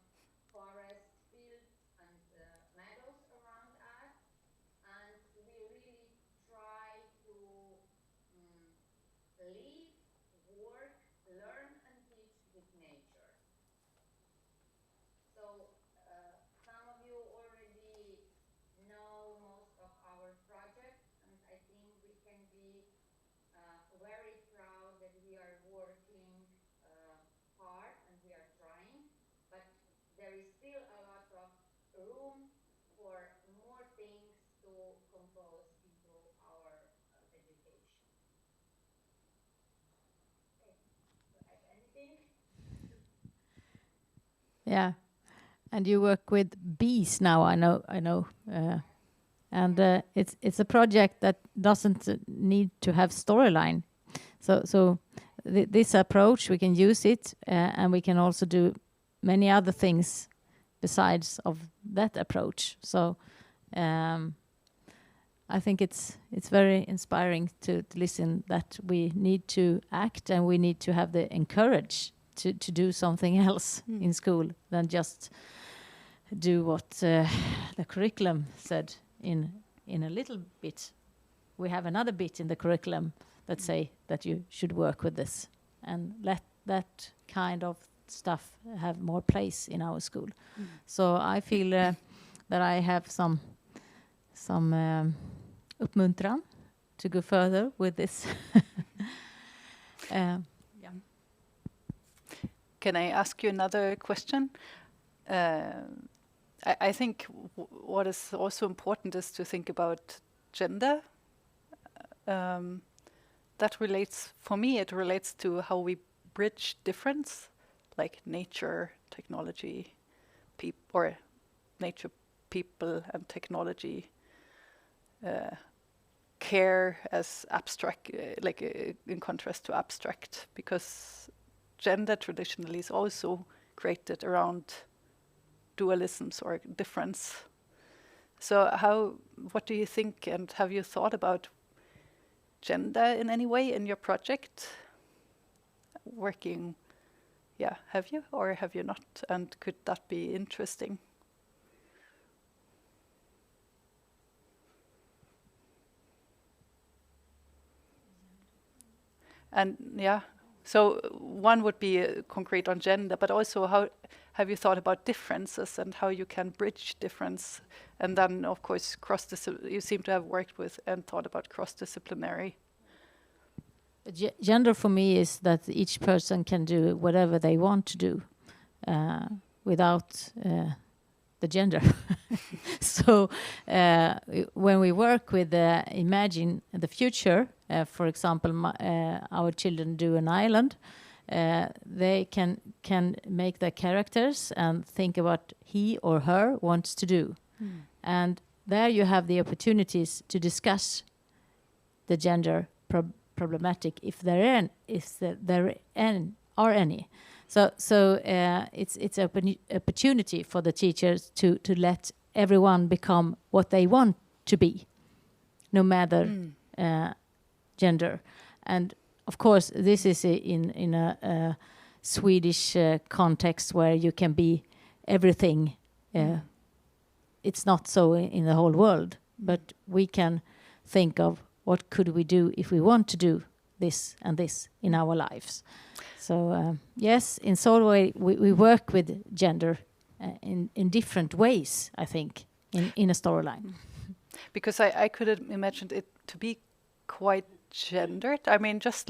forest, fields, and meadows around us, and we really try to live, work, learn, and teach with nature. So some of you already know most of our projects, and I think we can be very proud that we are working hard and we are trying, but there is still a lot of room for more things to compose into our education. Okay, to add anything? Yeah, and you work with bees now. I know, and it's a project that doesn't need to have storyline. So this approach, we can use it, and we can also do many other things besides of that approach. So I I think it's very inspiring to listen that we need to act and we need to have the encourage to do something else in school than just do what the curriculum said in a little bit. We have another bit in the curriculum that say that you should work with this and let that kind of stuff have more place in our school. So I feel that I have some uppmuntran to go further with this. Can I ask you another question? I think what is also important is to think about gender. That relates, for me, it relates to how we bridge difference, like nature, technology, or nature, people, and technology. Care as abstract, in contrast to abstract, because gender traditionally is also created around dualisms or difference. So what do you think, and have you thought about gender in any way in your project? Have you or have you not? And could that be interesting? And so one would be concrete on gender, but also how have you thought about differences and how you can bridge difference? And then, of course, you seem to have worked with and thought about cross-disciplinary. Gender for me is that each person can do whatever they want to do without the gender. So when we work with imagine the future, for example, our children do an island, they can make their characters and think about he or her wants to do. And there you have the opportunities to discuss the gender problematic if there are any. So it's an opportunity for the teachers to let everyone become what they want to be, no matter gender. And of course, this is in a Swedish context where you can be everything. It's not so in the whole world, but we can think of what could we do if we want to do this and this in our lives. So yes, in Solway we work with gender in different ways, I think, in a storyline. Because I could imagine it to be quite gendered. I mean, just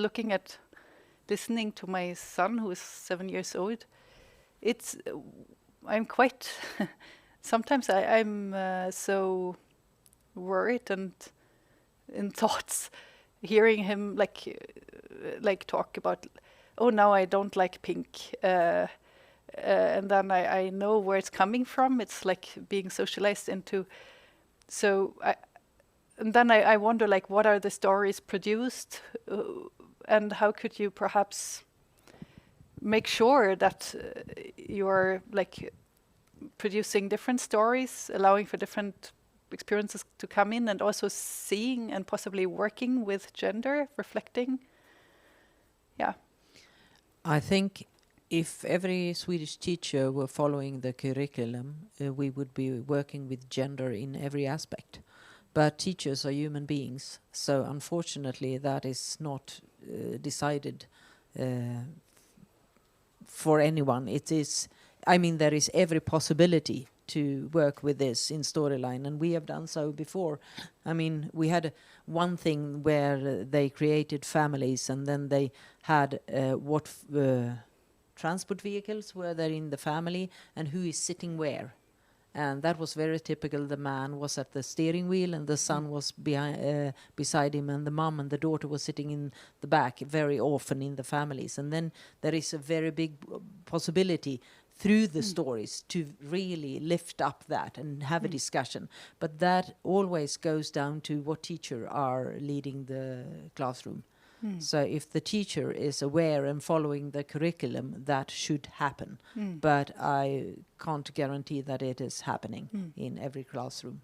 listening to my son, who is 7 years old, I'm quite, sometimes I'm so worried and in thoughts, hearing him like talk about, oh, now I don't like pink. And then I know where it's coming from. It's like being socialized into. So and then I wonder, like, what are the stories produced, and how could you perhaps make sure that you're like producing different stories, allowing for different experiences to come in, and also seeing and possibly working with gender, reflecting. Yeah. I think if every Swedish teacher were following the curriculum, we would be working with gender in every aspect. But teachers are human beings, so unfortunately that is not decided for anyone. There is every possibility to work with this in storyline, and we have done so before. I mean, we had one thing where they created families, and then they had what transport vehicles were there in the family, and who is sitting where. And that was very typical. The man was at the steering wheel, and the son was beside him, and the mom and the daughter was sitting in the back, very often in the families. And then there is a very big possibility through the stories to really lift up that and have a discussion. But that always goes down to what teacher are leading the classroom. So if the teacher is aware and following the curriculum, that should happen. But I can't guarantee that it is happening in every classroom.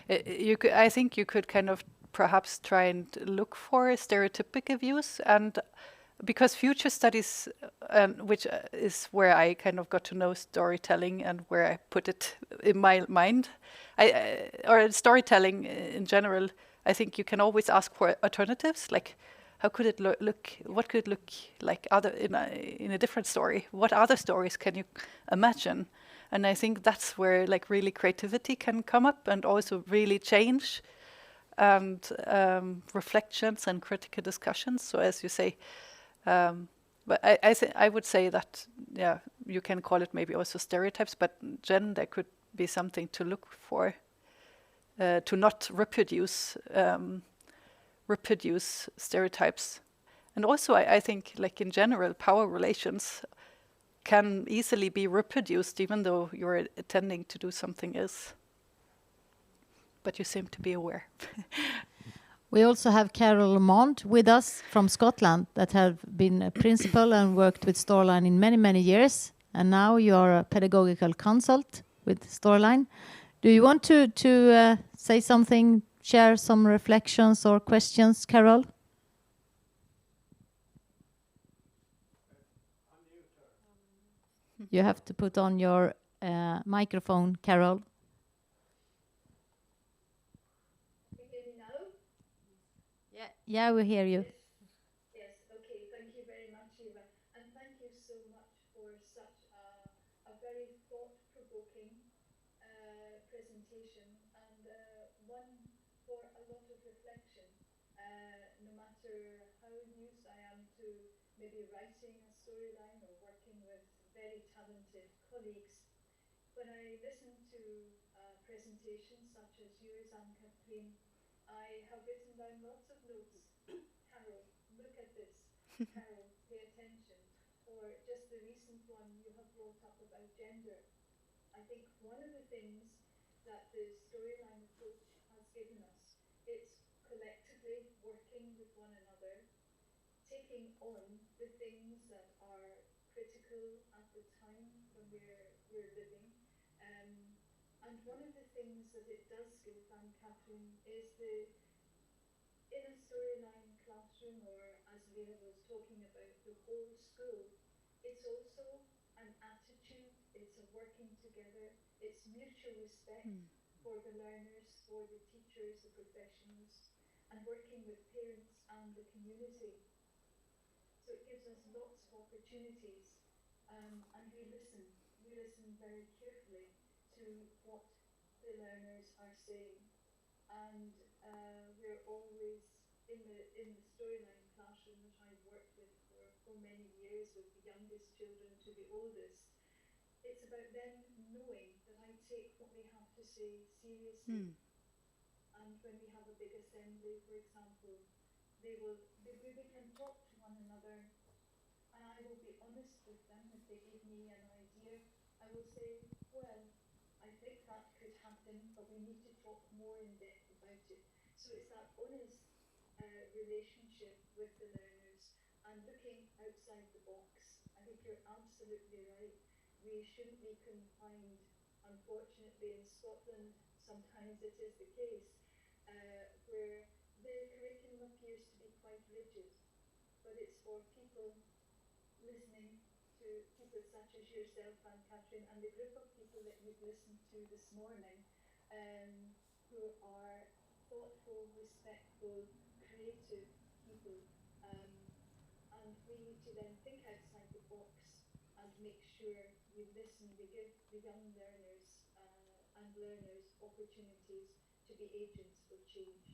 I think you could kind of perhaps try and look for stereotypical views, and because future studies, which is where I kind of got to know storytelling and where I put it in my mind, or storytelling in general, I think you can always ask for alternatives, like how could it look? What could it look like other in a different story? What other stories can you imagine? And I think that's where like really creativity can come up, and also really change, and reflections and critical discussions. So as you say, but I would say that, yeah, you can call it maybe also stereotypes, but there could be something to look for, to not reproduce stereotypes. And also I think like in general power relations can easily be reproduced even though you're intending to do something else. But you seem to be aware. We also have Carol Mond with us from Scotland, that have been a principal and worked with Storyline in many, many years. And now you're a pedagogical consult with Storyline. Do you want to say something, share some reflections or questions, Carol? You have to put on your microphone, Carol. Can you hear me now? Yeah, we hear you. Yes, okay. Thank you very much, Eva. And thank you so much for such a very thought-provoking presentation, and one for a lot of reflection. No matter how used I am to maybe writing a storyline or working with very talented colleagues, when I listen to presentations such as yours and Kathrin, I have written down lots of notes. Carol, look at this. Carol, pay attention. Or just the recent one you have brought up about gender. I think one of the things that the storyline approach has given us, it's collectively working with one another, taking on the things that are critical at the time when we're living. And one of the things that it does give, and Kathrin, is in a storyline classroom, or as Lena was talking about, the whole school, it's also an attitude, it's a working together, it's mutual respect for the learners, for the teachers, the professionals, and working with parents and the community. So it gives us lots of opportunities, and we listen very carefully to what the learners are saying. And we're always in the storyline classroom that I've worked with for many years, with the youngest children to the oldest. It's about them knowing that I take what they have to say seriously. And when we have a big assembly, for example, we can talk to one another, and I will be honest with them. If they give me an idea, I will say, well, I think that could happen, but we need to talk more in depth about it. So it's that honest relationship with the learners and looking outside the box. I think you're absolutely right. We shouldn't be confined. Unfortunately, in Scotland, sometimes it is the case where the curriculum appears to be quite rigid, but it's for people listening to people such as yourself and Kathrin, and the group of people that you've listened to this morning, who are thoughtful, respectful, creative people. And we need to then think outside the box and make sure we listen, we give the young learners and learners opportunities to be agents for change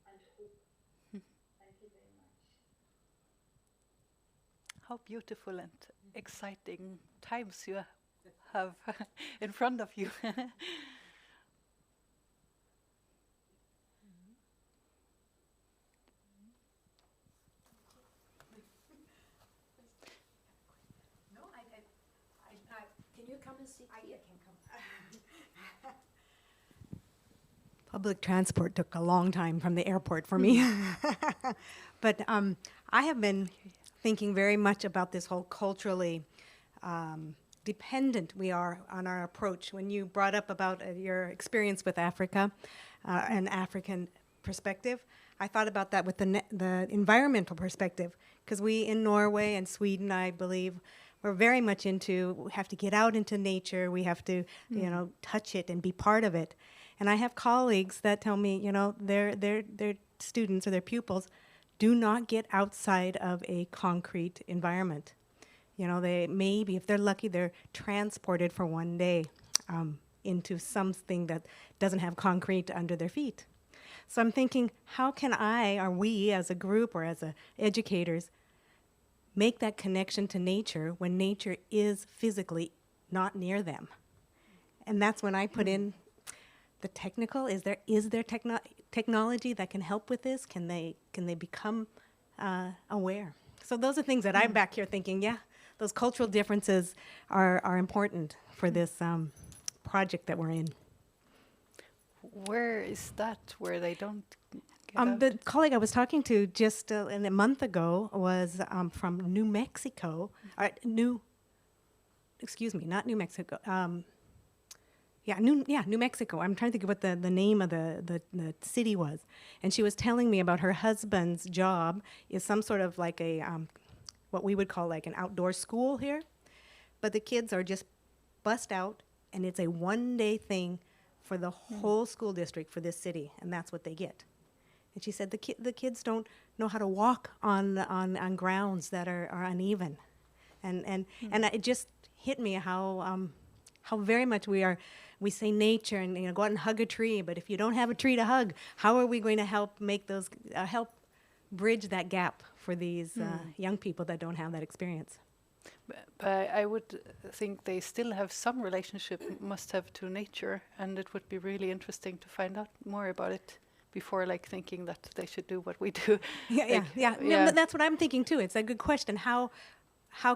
and hope. Thank you very much. How beautiful and exciting times you have in front of you. No, can you come and sit here? I can come. Public transport took a long time from the airport for me. But I have been thinking very much about this whole culturally dependent we are on our approach. When you brought up about your experience with Africa, an African perspective, I thought about that with the environmental perspective, because we in Norway and Sweden, I believe, we're very much into, we have to get out into nature, we have to, touch it and be part of it. And I have colleagues that tell me, their students or their pupils do not get outside of a concrete environment. They maybe, if they're lucky, they're transported for one day into something that doesn't have concrete under their feet. So I'm thinking, how can or we as a group or as educators, make that connection to nature when nature is physically not near them? And that's when I put in the technical. Is there technology that can help with this? Can they become aware? So those are things that I'm back here thinking, yeah, those cultural differences are important for this project that we're in. Where is that, where they don't get out? The colleague I was talking to just a month ago was from New Mexico. New Mexico. New Mexico. I'm trying to think of what the name of the city was. And she was telling me about her husband's job is some sort of like a, what we would call like an outdoor school here. But the kids are just bussed out, and it's a one-day thing for the whole school district for this city, and that's what they get. And she said the kids don't know how to walk on grounds that are uneven. And it just hit me how very much we say nature and go out and hug a tree, but if you don't have a tree to hug, how are we going to help make those help bridge that gap for these young people that don't have that experience? But I would think they still have some relationship, must have, to nature, and it would be really interesting to find out more about it before thinking that they should do what we do. Yeah. No, but that's what I'm thinking too. It's a good question. How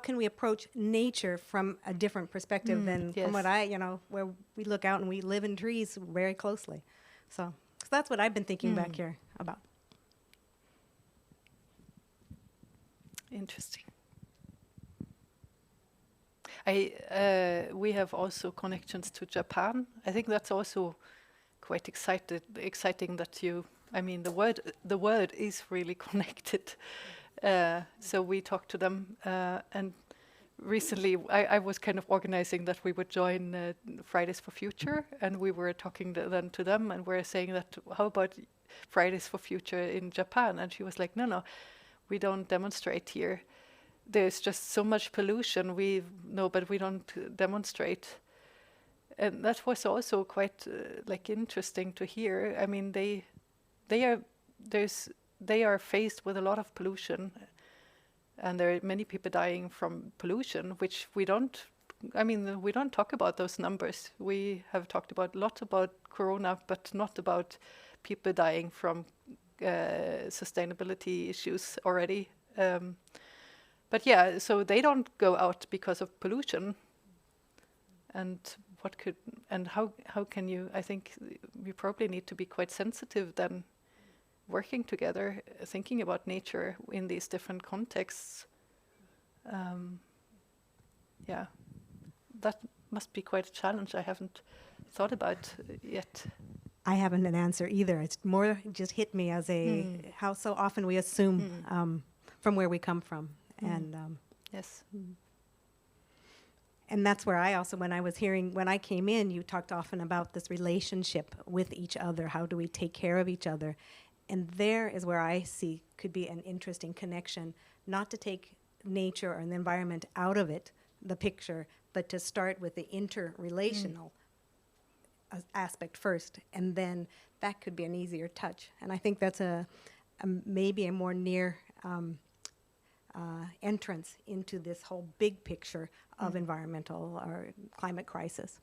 can we approach nature from a different perspective than from what where we look out and we live in trees very closely. So that's what I've been thinking back here about. Interesting. We have also connections to Japan. I think that's also quite exciting that the world is really connected. So we talked to them, and recently I was kind of organizing that we would join Fridays for Future, and we were talking then to them, and we're saying that, how about Fridays for Future in Japan? And she was like, no, we don't demonstrate here. There's just so much pollution. But we don't demonstrate. And that was also quite interesting to hear. I mean, they are faced with a lot of pollution, and there are many people dying from pollution, which we don't talk about those numbers. We have talked a lot about corona, but not about people dying from sustainability issues already. But yeah, so they don't go out because of pollution. And how can you? I think we probably need to be quite sensitive then, working together, thinking about nature in these different contexts. That must be quite a challenge I haven't thought about yet. I haven't an answer either. It's more just hit me as how so often we assume from where we come from. And yes. And that's where I also, when I came in, you talked often about this relationship with each other. How do we take care of each other? And there is where I see could be an interesting connection, not to take nature or the environment out of the picture, but to start with the interrelational aspect first, and then that could be an easier touch. And I think that's maybe a more near entrance into this whole big picture of environmental or climate crisis.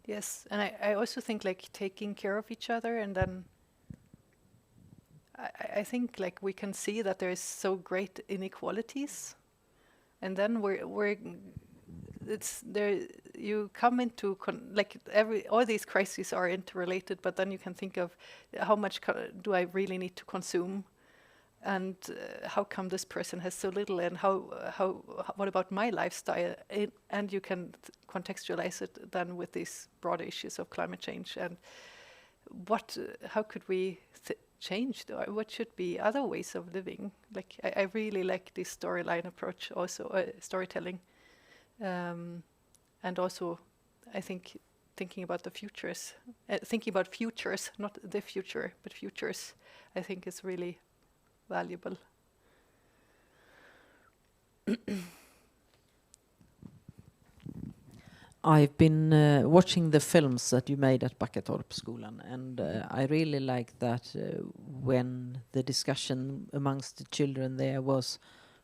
Yes, and I also think taking care of each other, and then I think we can see that there is so great inequalities, and then you come into all these crises are interrelated, but then you can think of how much do I really need to consume, and how come this person has so little, and what about my lifestyle? And you can contextualize it then with these broader issues of climate change, and how could we change, or what should be other ways of living? Like I really like this storyline approach, also storytelling, and also I think thinking about the futures, not the future, but futures, I think is really valuable. I've been watching the films that you made at Backatorpsskolan, and I really like that when the discussion amongst the children there was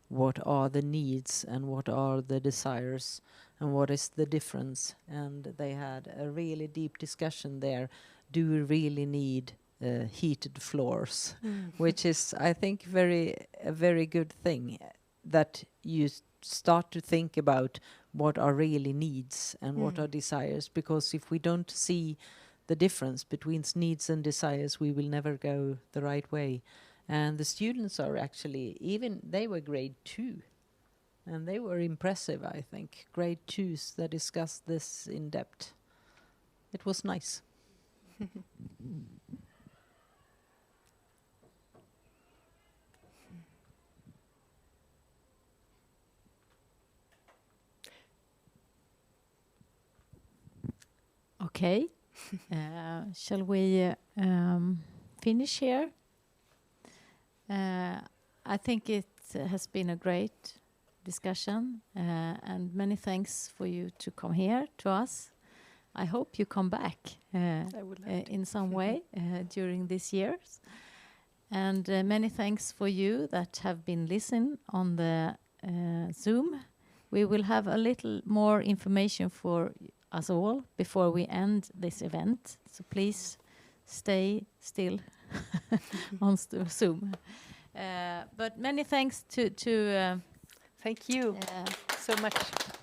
what are the needs and what are the desires and what is the difference, and they had a really deep discussion there. Do we really need heated floors? Which is, I think, a very good thing, that you start to think about what are really needs and what are desires, because if we don't see the difference between needs and desires, we will never go the right way. And the students are actually, they were grade 2, and they were impressive, I think. Grade 2s that discussed this in depth. It was nice. Okay. Shall we finish here? I think it has been a great discussion, and many thanks for you to come here to us. I hope you come back I would like to. in some way during these years. And many thanks for you that have been listening on the Zoom. We will have a little more information for us all before we end this event. So please stay still on Zoom. But many thanks to Thank you so much.